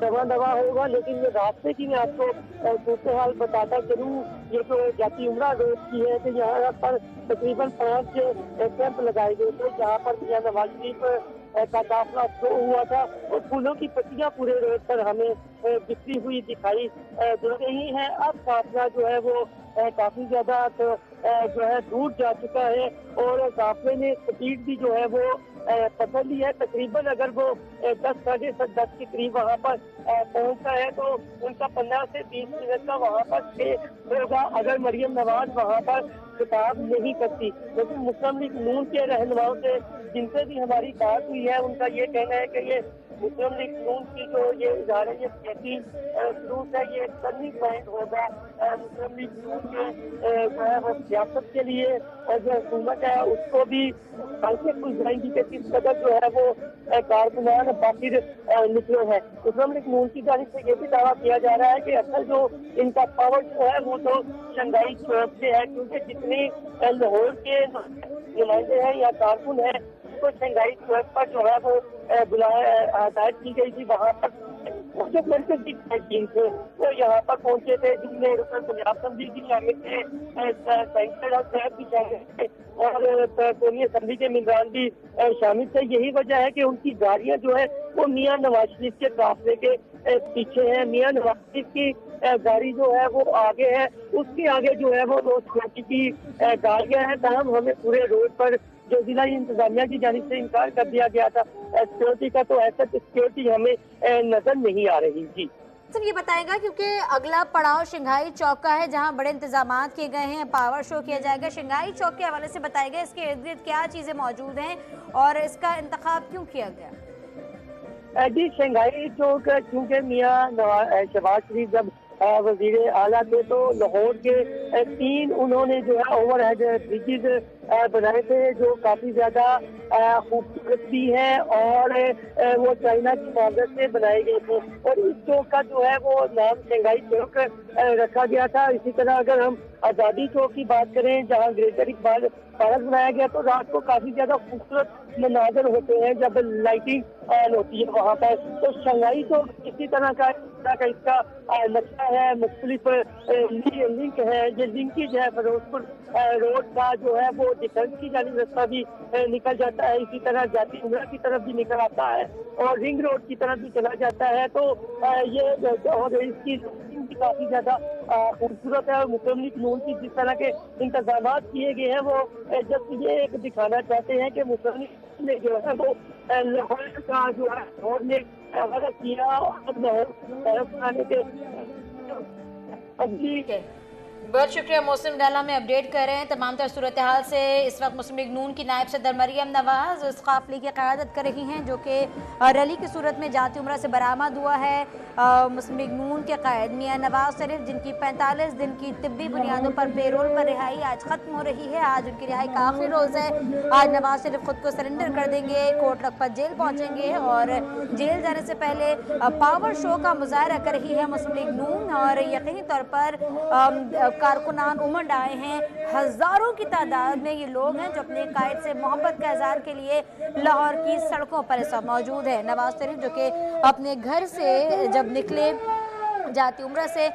रवाना होगा। लेकिन ये रास्ते की मैं आपको सूरत हाल बताता चलूँ, ये जो जाती उमरा रोड की है कि यहाँ पर तकरीबन 5 कैंप लगाए गए थे, जहाँ पर मियां नवाज शरीफ का काफिला शो हुआ था और फूलों की पत्तियां पूरे रोड पर हमें बिखरी हुई दिखाई दे रही है। अब काफिला जो है वो काफी ज्यादा जो है दूर जा चुका है और काफिले ने स्पीड भी जो है वो पकड़ ली है। तकरीबन अगर वो 10 साढ़े 10 के करीब वहाँ पर पहुंचा है तो उनका 15 से 20 मिनट का वहाँ पर स्टे होगा अगर मरियम नवाज वहाँ पर खिताब नहीं करती। लेकिन मुस्लिम लीग नून के रहनुमाओं से जिनसे भी हमारी बात हुई है, उनका ये कहना है कि ये मुस्लिम लीग नून की जो ये इदारे ये सियासी जुलूस है, ये टर्निंग पॉइंट होगा मुस्लिम लीग नून के जो है वो सियासत के लिए और जो हुकूमत है उसको भी हल्के खुल जाएंगी कि किस कदर जो है वो कारकुनान बाहर निकले हैं। मुस्लिम लीग नून की जानिब से ये भी दावा किया जा रहा है कि असल जो इनका पावर जो है वो तो शंघाई चौक से है, क्योंकि जितने लाहौर के नुमाइंदे हैं या कारकुन है तो शंघाई चौक पर जो है वो हदायत की गई थी। वहाँ पर जो मरकजी टीम थे वो यहाँ पर पहुंचे थे, जिसमें रुकन पंजाब असेंबली भी शामिल थे, सैंकड़ों साहब भी शामिल थे और कौमी असेंबली के मेंबरान भी शामिल थे। यही वजह है कि उनकी गाड़ियाँ जो है वो मियां नवाज शरीफ के काफिले के पीछे है। मियां नवाज शरीफ की गाड़ी जो है वो आगे है, उसके आगे जो है वो 2 छोटी की गाड़ियाँ हैं। तमाम हमें पूरे रोड पर जो जिला इंतजामिया की जानिब से इनकार कर दिया गया था सिक्योरिटी का, तो ऐसा सिक्योरिटी हमें नजर नहीं आ रही। जी सर, ये बताएगा क्योंकि अगला पड़ाव शंघाई चौक का है जहां बड़े इंतजाम किए गए हैं, पावर शो किया जाएगा। शंघाई चौक के हवाले से बताएगा इसके इर्द गिर्द क्या चीजें मौजूद हैं और इसका इंतखाब क्यों किया गया? जी शंघाई चौक क्योंकि मियां शहबाज शरीफ जब वजीर आला थे तो लाहौर के 3 उन्होंने जो है ओवरहेड ब्रिजेज बनाए थे जो काफी ज्यादा खूबसूरत भी है और वो चाइना की मदद से बनाए गए थे और इस चौक का जो है वो नाम शंघाई चौक रखा गया था। इसी तरह अगर हम आजादी चौक की बात करें जहाँ ग्रेटर इकबाल पार्क बनाया गया तो रात को काफी ज्यादा खूबसूरत मनाजर होते हैं जब लाइटिंग ऑन होती है वहाँ पर। तो शंघाई चौक इसी तरह का इसका नक्शा है, मुख्तलिफ लिंक है, ये लिंकेज है। फिरोजपुर रोड का जो है वो डिफेंस की जानिब रास्ता भी निकल जाता है, इसी तरह जाती उमरा की तरफ भी निकल आता है और रिंग रोड की तरफ भी चला जाता है। तो ये और इसकी काफी ज्यादा खूबसूरत है और मुस्लिम लीग नून की जिस तरह के इंतजाम किए गए हैं वो जस्ट ये एक दिखाना चाहते हैं कि मुस्लिम लीग ने जो है वो लाहौर का जो है लाहौर ने मदद किया और लाहौर बनाने के बहुत शुक्रिया। मौसम डाला में अपडेट कर रहे हैं तमाम तर सूरत हाल से। इस वक्त मुस्लिम लीग नून की नायब सदर मरियम नवाज इस काफिले की क़यादत कर रही हैं जो कि रैली की सूरत में जाती उमरा से बरामद हुआ है। मुस्लिम लीग नून के कायद मियां नवाज शरीफ जिनकी 45 दिन की तिब्बी बुनियादों पर पेरोल पर रिहाई आज खत्म हो रही है। आज उनकी रिहाई का आखिरी रोज़ है। आज नवाज शरीफ खुद को सरेंडर कर देंगे, कोट लखपत जेल पहुँचेंगे और जेल जाने से पहले पावर शो का मुजाहरा कर रही है मुस्लिम लीग नून और यकीनी तौर पर कारकुनान उमड़ आए हैं। हजारों की तादाद में ये लोग हैं जो अपने कायद से मोहब्बत का इज़हार के लिए लाहौर की सड़कों पर इस वक्त मौजूद है। नवाज शरीफ जो कि अपने घर से जब निकले जाती उमरा से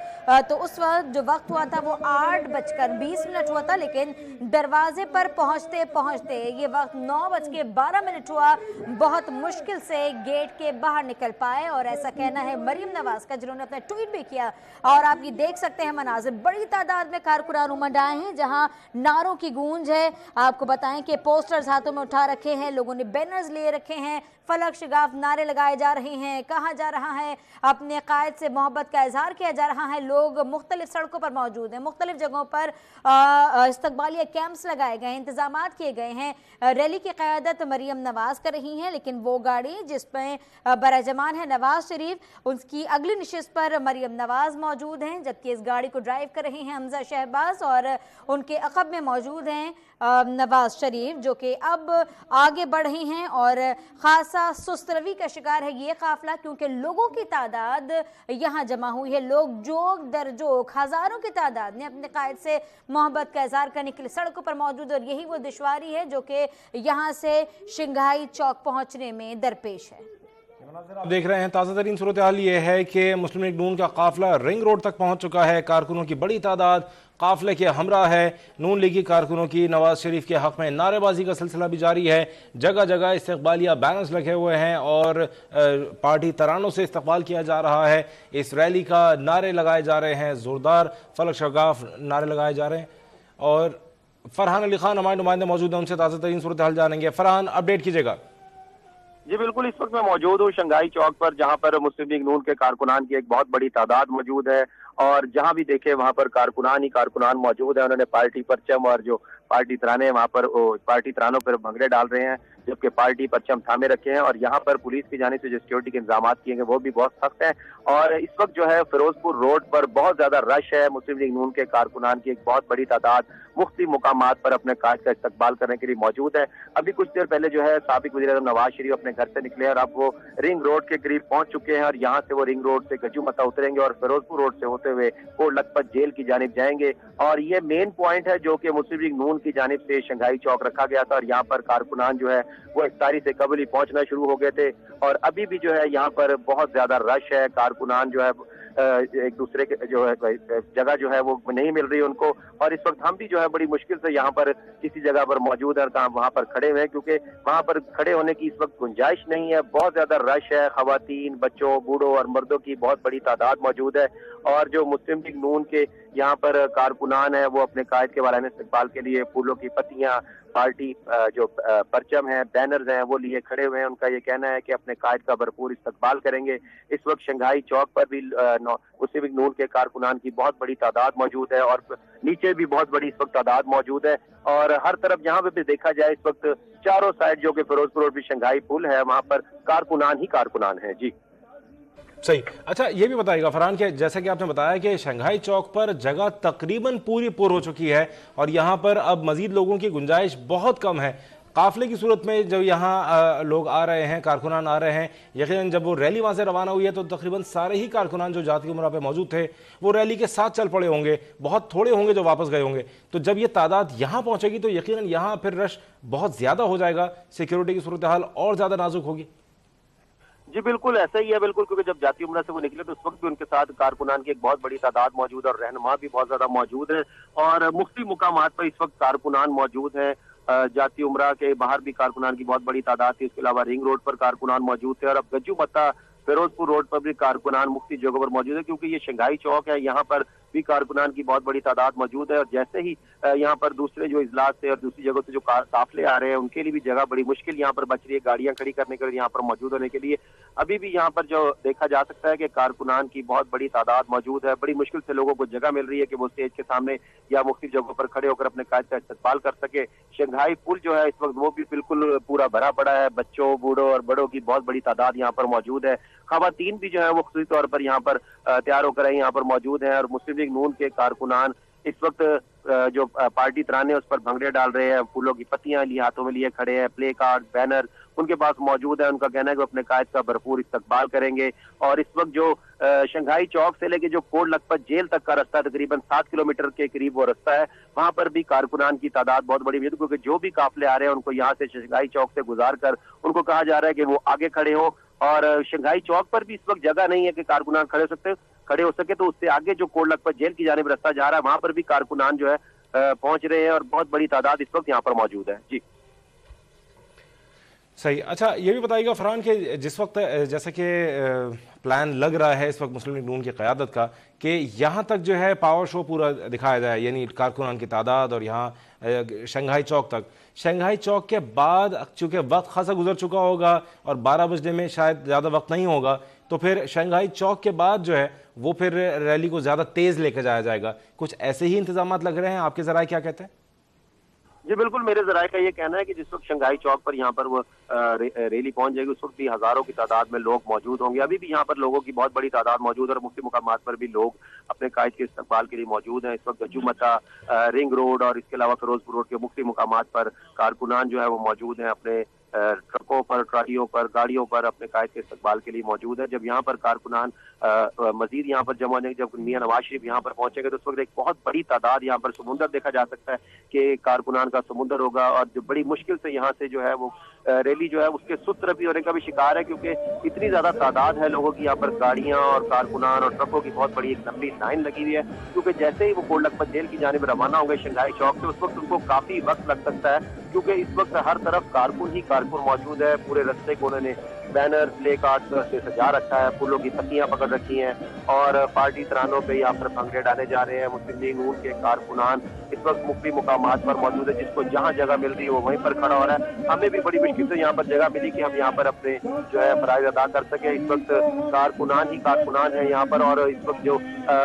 तो उस वक्त जो वक्त हुआ था वो 8:20 हुआ था, लेकिन दरवाजे पर पहुंचते पहुंचते ये वक्त 9:12 हुआ। बहुत मुश्किल से गेट के बाहर निकल पाए और ऐसा कहना है मरियम नवाज का जिन्होंने अपना ट्वीट भी किया। और आप ये देख सकते हैं मनाजिर, बड़ी तादाद में कारकुनान उमड़ आए हैं जहां नारों की गूंज है। आपको बताएं कि पोस्टर्स हाथों में उठा रखे हैं, लोगों ने बैनर्स लिए रखे हैं, फलक शिगाफ नारे लगाए जा रहे हैं, कहा जा रहा है अपने कायद से मोहब्बत का इजहार किया जा रहा है। लोग मुख्तलिफ सड़कों पर मौजूद हैं, मुख्तलिफ जगहों पर इस्तकबालिया कैंप्स लगाए गए हैं, इंतजामात किए गए हैं। रैली की क़यादत मरीम नवाज कर रही हैं, लेकिन वो गाड़ी जिसमें बराजमान है नवाज शरीफ, उसकी अगली नशिस्त पर मरीम नवाज मौजूद हैं, जबकि इस गाड़ी को ड्राइव कर रहे हैं हमजा शहबाज और उनके अक़ब में मौजूद हैं नवाज शरीफ, जो कि अब आगे बढ़ रहे हैं। और ख़ासा सुस्त रवि का शिकार है ये काफ़िला, क्योंकि लोगों की तादाद यहाँ जमा हुई है। लोग जोग दर जोग हज़ारों की तादाद में अपने कायद से मोहब्बत का इज़हार करने के लिए सड़कों पर मौजूद है, और यही वो दुश्वारी है जो कि यहाँ से शंघाई चौक पहुँचने में दरपेश है। आप देख रहे हैं ताज़ा तरीन सूरत हाल ये है कि मुस्लिम लीग नून का काफिला रिंग रोड तक पहुंच चुका है। कारकुनों की बड़ी तादाद काफिले के हमरा है। नून लीगी कारकुनों की नवाज शरीफ के हक में नारेबाजी का सिलसिला भी जारी है। जगह जगह इस्तकबालिया बैनर्स लगे हुए हैं और पार्टी तरानों से इस्तकबाल किया जा रहा है। इस रैली का नारे लगाए जा रहे हैं, जोरदार फलक शगाफ नारे लगाए जा रहे हैं। और फरहान अली खान हमारे नुमाइंदे मौजूद हैं, उनसे ताज़ा तरीन सूरत हाल जानेंगे। फरहान, अपडेट कीजिएगा। जी बिल्कुल, इस वक्त मैं मौजूद हूँ शंघाई चौक पर, जहाँ पर मुस्लिम लीग नून के कारकुनान की एक बहुत बड़ी तादाद मौजूद है। और जहाँ भी देखे वहाँ पर कारकुनान ही कारकुनान मौजूद है। उन्होंने पार्टी परचम और जो पार्टी तराने वहाँ पर पार्टी तरानों पर भंगड़े डाल रहे हैं, जबकि पार्टी परचम थामे रखे हैं। और यहाँ पर पुलिस की जानिब से जो सिक्योरिटी के इंतजाम किए गए वो भी बहुत सख्त हैं। और इस वक्त जो है फिरोजपुर रोड पर बहुत ज्यादा रश है। मुस्लिम लीग नून के कारकुनान की एक बहुत बड़ी तादाद मुख्तलिफ मुकामात पर अपने काज का इस्तकबाल करने के लिए मौजूद है। अभी कुछ देर पहले जो है साबिक वज़ीर-ए-आज़म नवाज शरीफ अपने घर से निकले और अब वो रिंग रोड के करीब पहुंच चुके हैं। और यहाँ से वो रिंग रोड से गज्जू मता उतरेंगे और फिरोजपुर रोड से होते हुए कोट लखपत जेल की जानिब जाएंगे। और ये मेन पॉइंट है जो कि मुस्लिम लीग नून की जानिब से शंघाई चौक रखा गया था। और यहाँ पर कारकुनान जो है वो इफ्तारी से कबल ही पहुंचना शुरू हो गए थे। और अभी भी जो है यहाँ पर बहुत ज्यादा रश है। कारकुनान जो है एक दूसरे के जो है जगह जो है वो नहीं मिल रही उनको। और इस वक्त हम भी जो है बड़ी मुश्किल से यहाँ पर किसी जगह पर मौजूद है, वहाँ पर खड़े हुए हैं, क्योंकि वहाँ पर खड़े होने की इस वक्त गुंजाइश नहीं है। बहुत ज्यादा रश है। खवातीन, बच्चों, बूढ़ों और मर्दों की बहुत बड़ी तादाद मौजूद है। और जो मुस्लिम लीग नून के यहाँ पर कारकुनान है वो अपने कायद के वालाने इस्तकबाल के लिए फूलों की पत्तियां, पार्टी जो परचम है, बैनर्स हैं, वो लिए खड़े हुए हैं। उनका ये कहना है कि अपने कायद का भरपूर इस्तकबाल करेंगे। इस वक्त शंघाई चौक पर भी मुस्लिम लीग नून के कारकुनान की बहुत बड़ी तादाद मौजूद है और नीचे भी बहुत बड़ी इस वक्त तादाद मौजूद है। और हर तरफ जहाँ पे भी देखा जाए इस वक्त चारों साइड जो कि फिरोजपुर रोड भी शंघाई पुल है वहाँ पर कारकुनान ही कारकुनान है। जी सही। अच्छा, ये भी बताइएगा फरहान कि जैसा कि आपने बताया कि शंघाई चौक पर जगह तकरीबन पूरी पुर हो चुकी है और यहाँ पर अब मजीद लोगों की गुंजाइश बहुत कम है। काफिले की सूरत में जब यहाँ लोग आ रहे हैं, कारकुनान आ रहे हैं, यकीनन जब वो रैली वहाँ से रवाना हुई है तो तकरीबन सारे ही कारकुनान जो जाती उम्र पे मौजूद थे वो रैली के साथ चल पड़े होंगे। बहुत थोड़े होंगे जो वापस गए होंगे। तो जब ये तादाद यहाँ पहुँचेगी तो यकीनन यहाँ फिर रश बहुत ज़्यादा हो जाएगा, सिक्योरिटी की सूरत हाल और ज़्यादा नाजुक होगी। जी बिल्कुल ऐसा ही है, बिल्कुल, क्योंकि जब जाती उम्रा से वो निकले तो उस वक्त भी उनके साथ कारकुनान की एक बहुत बड़ी तादाद मौजूद है और रहनुमा भी बहुत ज्यादा मौजूद है। और मुख्तलिफ मुकामात पर इस वक्त कारकुनान मौजूद है। जाती उम्रा के बाहर भी कारकुनान की बहुत बड़ी तादाद थी। इसके अलावा रिंग रोड पर कारकुनान मौजूद थे और अब गज्जू मत्ता फिरोजपुर रोड पर भी कारकुनान मुख्तलिफ जगहों पर मौजूद है, क्योंकि ये शंघाई चौक है। यहाँ पर भी कारकुनान की बहुत बड़ी तादाद मौजूद है। और जैसे ही यहाँ पर दूसरे जो इजलास से और दूसरी जगहों से जो काफिले आ रहे हैं उनके लिए भी जगह बड़ी मुश्किल यहाँ पर बच रही है गाड़ियां खड़ी करने के लिए, यहाँ पर मौजूद होने के लिए। अभी भी यहाँ पर जो देखा जा सकता है कि कारकुनान की बहुत बड़ी तादाद मौजूद है। बड़ी मुश्किल से लोगों को जगह मिल रही है कि वो स्टेज के सामने या मुख्तलिफ जगहों पर खड़े होकर अपने कायद का इस्तकबाल कर सके। शंघाई पुल जो है इस वक्त वो भी बिल्कुल पूरा भरा पड़ा है। बच्चों, बूढ़ों और बड़ों की बहुत बड़ी तादाद यहाँ पर मौजूद है। खवातीन भी जो है वो खुसूसी तौर पर यहाँ पर तैयार होकर यहाँ पर मौजूद है। और मुस्लिम लीग नून के कारकुनान इस वक्त जो पार्टी तराने उस पर भंगड़े डाल रहे हैं, फूलों की पत्तियां लिए हाथों में लिए खड़े हैं, प्ले कार्ड, बैनर उनके पास मौजूद है। उनका कहना है कि अपने कायद का भरपूर इस्तकबाल करेंगे। और इस वक्त जो शंघाई चौक से लेके जो कोट लखपत जेल तक का रास्ता तकरीबन 7 किलोमीटर के करीब वो रास्ता है, वहां पर भी कारकुनान की तादाद बहुत बड़ी है, क्योंकि जो भी काफिले आ रहे हैं उनको यहाँ से शंघाई चौक से गुजार कर उनको कहा जा रहा है कि वो आगे खड़े हो। और शंघाई चौक पर भी इस वक्त जगह नहीं है कि कारकुनान खड़े हो सके, तो उससे आगे जो कोट लखपत जेल की जानिब रास्ता जा रहा है वहां पर भी कारकुनान जो है पहुंच रहे हैं और बहुत बड़ी तादाद इस वक्त यहाँ पर मौजूद है। जी सही। अच्छा, ये भी बताइएगा फरहान कि जिस वक्त जैसे कि प्लान लग रहा है इस वक्त मुस्लिम लीग नून की क़यादत का कि यहाँ तक जो है पावर शो पूरा दिखाया जाए, यानी कारकुनान की तादाद, और यहाँ शंघाई चौक तक। शंघाई चौक के बाद चूँकि वक्त खासा गुजर चुका होगा और 12 बजने में शायद ज़्यादा वक्त नहीं होगा, तो फिर शंघाई चौक के बाद जो है वो फिर रैली को ज़्यादा तेज़ लेकर जाया जाएगा। कुछ ऐसे ही इंतजाम लग रहे हैं, आपके ज़राए क्या कहते हैं? जी बिल्कुल, मेरे जराये का ये कहना है कि जिस वक्त शंघाई चौक पर यहाँ पर वो रैली पहुंच जाएगी, उस वक्त भी हजारों की तादाद में लोग मौजूद होंगे। अभी भी यहाँ पर लोगों की बहुत बड़ी तादाद मौजूद है और मुख्य मुकामात पर भी लोग अपने कायद के इस्तकबाल के लिए मौजूद हैं। इस वक्त गजुमता, रिंग रोड और इसके अलावा फिरोजपुर रोड के मुख्य मुकामात पर कारकुनान जो है वो मौजूद हैं, अपने ट्रकों पर, ट्रालियों पर, गाड़ियों पर अपने कायद के इस्तकबाल के लिए मौजूद है। जब यहाँ पर कारकुनान मजीद यहाँ पर जमा होने, जब मियां नवाज शरीफ यहाँ पर पहुंचेंगे तो उस वक्त एक बहुत बड़ी तादाद यहाँ पर समुंदर देखा जा सकता है कि कारकुनान का समुंदर होगा, और जो बड़ी मुश्किल से यहाँ से जो है वो रैली जो है उसके सुस्त-रफी होने का भी शिकार है, क्योंकि इतनी ज्यादा तादाद है लोगों की। यहाँ पर गाड़ियां और कारकुनान और ट्रकों की बहुत बड़ी एक लंबी लाइन लगी हुई है, क्योंकि जैसे ही वो कोट लखपत जेल की जानिब रवाना होंगे शंघाई चौक से, उस वक्त उनको काफी वक्त लग सकता है, क्योंकि इस वक्त हर तरफ कारकुन ही कारकुन मौजूद है। पूरे रास्ते को उन्होंने बैनर, प्ले कार्ड से सजा रखा है, फूलों की पत्तियां पकड़ रखी हैं और पार्टी तरानों पे यहाँ पर भंगड़े डाले जा रहे हैं। मुस्लिम लीग नून के कारकुनान इस वक्त मुख्तलिफ मुकामात पर मौजूद है, जिसको जहाँ जगह मिल रही है वो वहीं पर खड़ा हो रहा है। हमें भी बड़ी मुश्किल से यहाँ पर जगह मिली कि हम यहाँ पर अपने जो है फराइज अदा कर सके। इस वक्त कारकुनान ही कारकुनान है यहाँ पर, और इस वक्त जो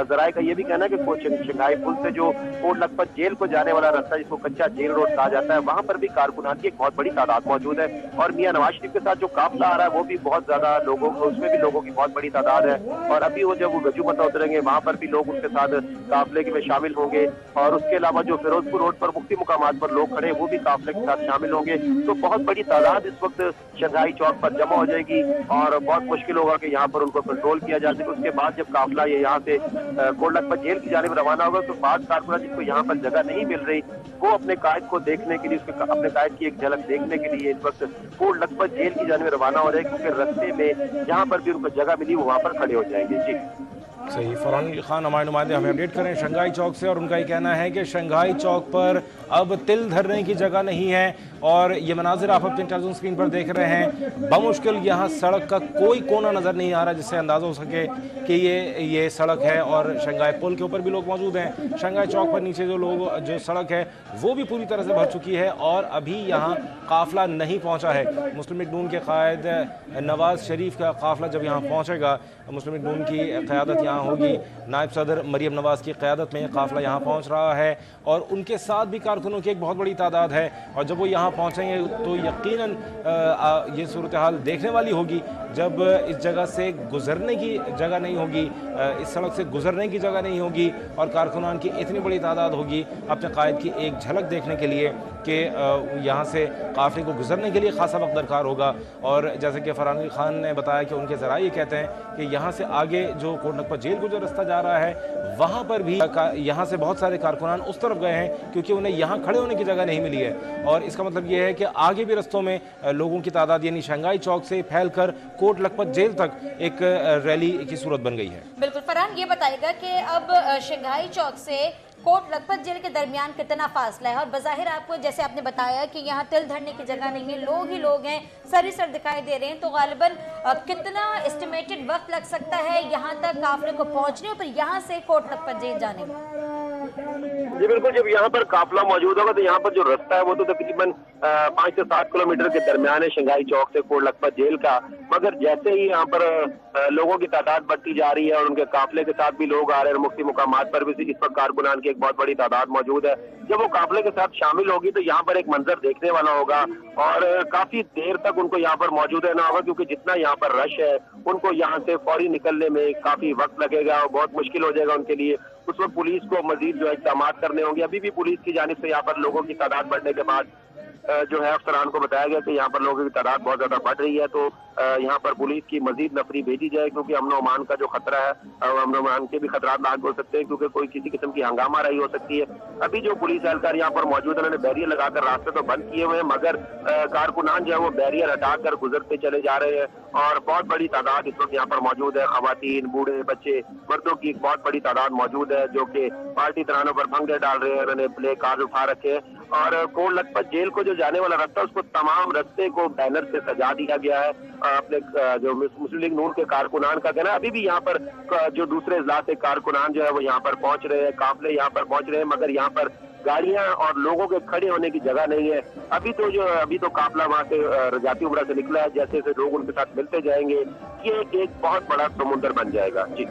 जराये का ये भी कहना है कि शंघाई पुल से जो कोट लखपत जेल को जाने वाला रास्ता, जिसको कच्चा जेल रोड कहा जाता है, वहाँ पर भी कारकुनान की एक बहुत बड़ी तादाद मौजूद है। और मियां नवाज शरीफ के साथ जो काफिला आ रहा है वो भी बहुत ज्यादा लोगों, उसमें भी लोगों की बहुत बड़ी तादाद है। और अभी वो जब वो गजुमता उतरेंगे वहाँ पर भी लोग उनके साथ काफिले में शामिल होंगे, और उसके अलावा जो फिरोजपुर रोड पर मुख्तलिफ मुकामात पर लोग खड़े वो भी काफिले के साथ शामिल होंगे। तो बहुत बड़ी तादाद इस वक्त शंघाई चौक पर जमा हो जाएगी और बहुत मुश्किल होगा कि यहाँ पर उनको कंट्रोल किया जा सके। उसके बाद जब काफिला ये यहाँ से कोट लखपत जेल की जानिब रवाना होगा तो बाद कारकुनान जिसको यहाँ पर जगह नहीं मिल रही, वो अपने कायद को देखने के लिए, उसके अपने कायद की एक झलक देखने के लिए इस वक्त कोट लखपत जेल की जानिब रवाना हो रहे हैं, क्योंकि रास्ते में जहाँ पर भी उनको जगह मिली वो वहाँ पर खड़े हो जाएंगे। जी सही। फरहान खान हमारे नुमाइंदे हमें अपडेट करें शंघाई चौक से, और उनका ये कहना है कि शंघाई चौक पर अब तिल धरने की जगह नहीं है। और ये मनाजिर आप अपने टेलीविजन स्क्रीन पर देख रहे हैं, बमुश्किल यहाँ सड़क का कोई कोना नज़र नहीं आ रहा जिससे अंदाज़ा हो सके कि ये सड़क है। और शंघाई पुल के ऊपर भी लोग मौजूद हैं। शंघाई चौक पर नीचे जो सड़क है वो भी पूरी तरह से भर चुकी है और अभी यहाँ काफिला नहीं पहुँचा है। मुस्लिम लीग नून के कायद नवाज शरीफ का काफिला जब यहाँ पहुँचेगा, मुस्लिम लीग नून की क़यादत यहाँ होगी, नायब सदर मरियम नवाज की क़यादत में काफिला यहाँ पहुँच रहा है और उनके साथ भी कारकुनों की एक बहुत बड़ी तादाद है। और जब वो यहाँ पहुँचेंगे तो यकीनन ये सूरत हाल देखने वाली होगी जब इस जगह से गुजरने की जगह नहीं होगी, इस सड़क से गुजरने की जगह नहीं होगी और कारकुनान की इतनी बड़ी तादाद होगी अपने कायद की एक झलक देखने के लिए कि यहाँ से काफिले को गुजरने के लिए खासा वक्त दरकार होगा। और जैसे कि फरहान खान ने बताया कि उनके ज़राए ये कहते हैं कि यहाँ से आगे जो कोट लखपत जेल को जो रास्ता जा रहा है वहाँ पर भी यहाँ से बहुत सारे कारकुनान उस तरफ गए हैं क्योंकि उन्हें यहाँ खड़े होने की जगह नहीं मिली है। और इसका मतलब ये है कि आगे भी रस्तों में लोगों की तादाद यानी शंघाई चौक से फैलकर कोट लखपत जेल तक एक रैली की सूरत बन गई है। बिल्कुल फरहान, ये बताएगा कि अब शंघाई चौक से कोट लखपत जेल के दरमियान कितना फासला है? और बज़ाहिर आपको जैसे आपने बताया कि यहाँ तिल धरने की जगह नहीं है, लोग ही लोग हैं, सर ही सर दिखाई दे रहे हैं, तो गालिबन कितना एस्टिमेटेड वक्त लग सकता है यहाँ तक काफिले को पहुँचने और फिर यहाँ से कोट लखपत जेल जाने में? जी बिल्कुल, जब यहाँ पर काफिला मौजूद होगा तो यहाँ पर जो रास्ता है वो तो तकरीबन 5 से 7 किलोमीटर के दरमियान है शंघाई चौक से कोट लखपत जेल का। मगर जैसे ही यहाँ पर लोगों की तादाद बढ़ती जा रही है और उनके काफिले के साथ भी लोग आ रहे हैं, मुख्तलिफ मुकामात पर भी इस पर कारकुनान की एक बहुत बड़ी तादाद मौजूद है। जब वो काफिले के साथ शामिल होगी तो यहाँ पर एक मंजर देखने वाला होगा और काफी देर तक उनको यहाँ पर मौजूद रहना होगा, क्योंकि जितना यहाँ पर रश है उनको यहाँ से फौरी निकलने में काफी वक्त लगेगा और बहुत मुश्किल हो जाएगा उनके लिए। उस वक्त पुलिस को मजीद जो है इक़दाम करने होंगे। अभी भी पुलिस की जानिब से यहाँ पर लोगों की तादाद बढ़ने के बाद जो है अफसरान को बताया गया कि यहाँ पर लोगों की तादाद बहुत ज्यादा बढ़ रही है, तो यहाँ पर पुलिस की मजीद नफरी भेजी जाए, क्योंकि अमन अमान का जो खतरा है, अमन अमान के भी खतरात लाग हो सकते हैं, क्योंकि कोई किसी किस्म की हंगामा रही हो सकती है। अभी जो पुलिस एहलकार यहाँ पर मौजूद है, उन्होंने बैरियर लगाकर रास्ते तो बंद किए हुए हैं, मगर कारकुनान जो है वो बैरियर हटाकर गुजरते चले जा रहे हैं और बहुत बड़ी तादाद इस वक्त यहाँ पर मौजूद है। खवातीन, बूढ़े, बच्चे, मर्दों की एक बहुत बड़ी तादाद मौजूद है जो कि पार्टी तरानों पर भंगे डाल रहे हैं। उन्होंने प्ले कार्ड उठा रखे हैं और कोट लखपत जेल को जो जाने वाला रास्ता, उसको तमाम रास्ते को बैनर से सजा दिया गया है। अपने जो मुस्लिम लीग नून के कारकुनान का कहना है, अभी भी यहाँ पर जो दूसरे इजलास के कारकुनान जो है वो यहाँ पर पहुंच रहे हैं, काफिले यहाँ पर पहुंच रहे हैं, मगर यहाँ पर गाड़ियां और लोगों के खड़े होने की जगह नहीं है। अभी तो काफिला वहां से जाती उमरा से निकला है, जैसे जैसे लोग उनके साथ मिलते जाएंगे ये एक बहुत बड़ा समुंदर बन जाएगा। जी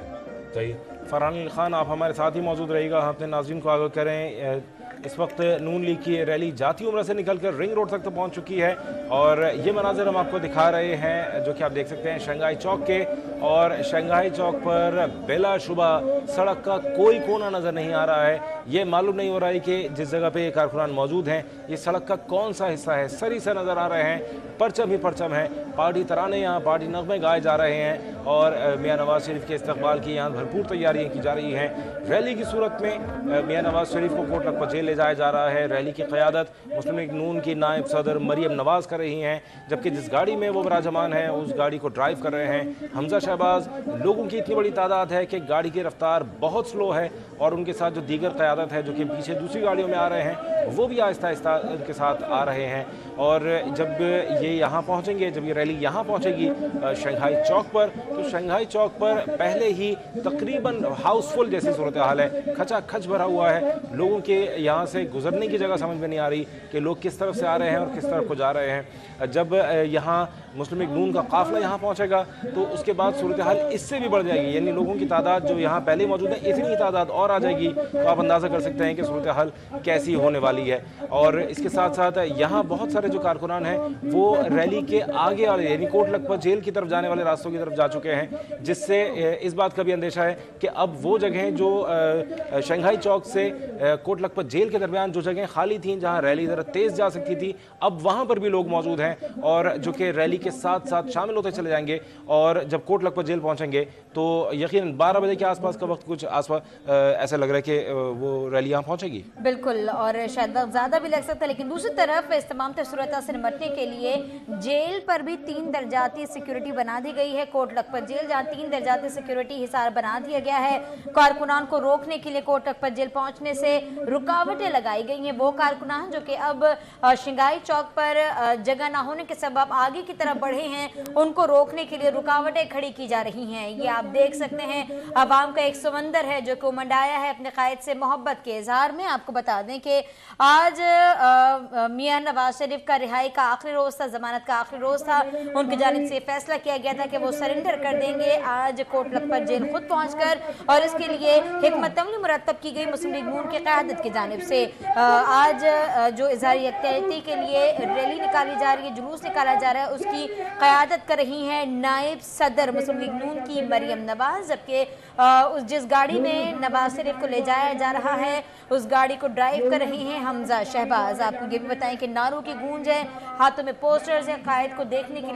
सही। फरहान अली खान, आप हमारे साथ ही मौजूद रहिएगा, हम अपने नाज़रीन को आगाह करें। इस वक्त नून लीग की रैली जाती उमरा से निकलकर रिंग रोड तक तो पहुंच चुकी है और ये मनाज़र हम आपको दिखा रहे हैं जो कि आप देख सकते हैं शंघाई चौक के। और शंघाई चौक पर बिलाशुबा सड़क का कोई कोना नज़र नहीं आ रहा है। ये मालूम नहीं हो रहा है कि जिस जगह पे ये कारकुनान मौजूद हैं ये सड़क का कौन सा हिस्सा है। सरी से नज़र आ रहे हैं, परचम ही परचम है, पार्टी तराने यहाँ पार्टी नगमे गाए जा रहे हैं और मियाँ नवाज शरीफ के इस्तकबाल की यहाँ भरपूर तैयारियाँ की जा रही हैं। रैली की सूरत में मियाँ नवाज शरीफ को कोट लखपत जेल ले जाया जा रहा है। रैली की क़यादत मुस्लिम लीग नून की नायब सदर मरियम नवाज कर रही हैं, जबकि जिस गाड़ी में वो विराजमान है उस गाड़ी को ड्राइव कर रहे हैं हमजा शहबाज। लोगों की इतनी बड़ी तादाद है कि गाड़ी की रफ्तार बहुत स्लो है और उनके साथ जो दीगर क़यादत है जो कि पीछे दूसरी गाड़ियों में आ रहे हैं वो भी आहिस्ता आहिस्ता उनके साथ आ रहे हैं। और जब ये यहाँ पहुँचेंगे, जब ये रैली यहाँ पहुँचेगी शंघाई चौक पर, तो शंघाई चौक पर पहले ही तकरीबन हाउसफुल जैसी सूरत हाल है, खचा खच भरा हुआ है। लोगों के यहाँ से गुजरने की जगह समझ में नहीं आ रही कि लोग किस तरफ से आ रहे हैं और किस तरफ को जा रहे हैं। जब यहाँ मुस्लिम लीग नून का काफिला यहाँ पहुँचेगा तो उसके बाद सूरत हाल इससे भी बढ़ जाएगी, यानी लोगों की तादाद जो यहाँ पहले मौजूद है इतनी तादाद और आ जाएगी, तो आप अंदाज़ा कर सकते हैं कि सूरत हाल कैसी होने वाली है। और इसके साथ साथ यहाँ बहुत सारे जो कारकुनान हैं वो रैली के आगे वाले यानी कोट लखपत जेल की तरफ जाने वाले रास्तों की तरफ जा चुके हैं, जिससे इस बात का भी अंदेशा है कि अब वो जगहें जो शंघाई चौक से कोट लखपत जेल के दरमियान जो जगहें खाली थीं जहाँ रैली ज़रा तेज़ जा सकती थी, अब वहाँ पर भी लोग मौजूद हैं और जो कि रैली के साथ साथ शामिल होते चले जाएंगे। और जब कोट लखपत जेल पहुँचेंगे तो यकीनन 12 बजे के आसपास का वक्त कुछ आसपास ऐसा लग रहा है कि वो रैली यहाँ पहुँचेगी। बिल्कुल, और शायद वक्त ज़्यादा भी लग सकता है, लेकिन दूसरी तरफ इस तमाम सूरत से निपटने के लिए जेल पर भी 3 दर्जाती सिक्योरिटी बना दी गई है। कोट लखपत जेल जहाँ 3 दर्जाती सिक्योरिटी हिसार बना दिया गया है। कारकुनान को रोकने के लिए कोट लखपत जेल पहुँचने से रुकावटें लगाई गई हैं। वो कारकुनान जो कि अब शंघाई चौक पर जगह ना होने के सबब आगे की तरफ बढ़े हैं, उनको रोकने के लिए रुकावटें खड़ी की जा रही हैं। ये आप देख सकते हैं, अवाम का एक समंदर है जो कि उमड़ आया है अपने कायद से मोहब्बत के इजहार में। आपको बता दें कि आज मियां नवाज शरीफ का रिहाई का आखिरी रोज था, जमानत का आखिरी रोज था। उनकी जानिब से फैसला किया गया था कि वो सरेंडर कर देंगे आज कोट लखपत जेल खुद पहुंचकर, और इसके लिए हिकमत अमली मुरतब की गई मुस्लिम लीग नून की क़यादत की जानिब से। आज जो इजहार यकजहती के लिए रैली निकाली जा रही है, जुलूस निकाला जा रहा है, उसकी क़यादत कर रही हैं नायब सदर मुस्लिम लीग नून की मरियम नवाज, जबकि जिस गाड़ी में नवाज शरीफ को ले जाया जा रहा है उस गाड़ी को ड्राइव कर रहे हैं हमजा शहबाज। आपको ये भी बताएं कि नारों की गूंज है, हाथों में पोस्टर्स हैं, कायद को देखने के लिए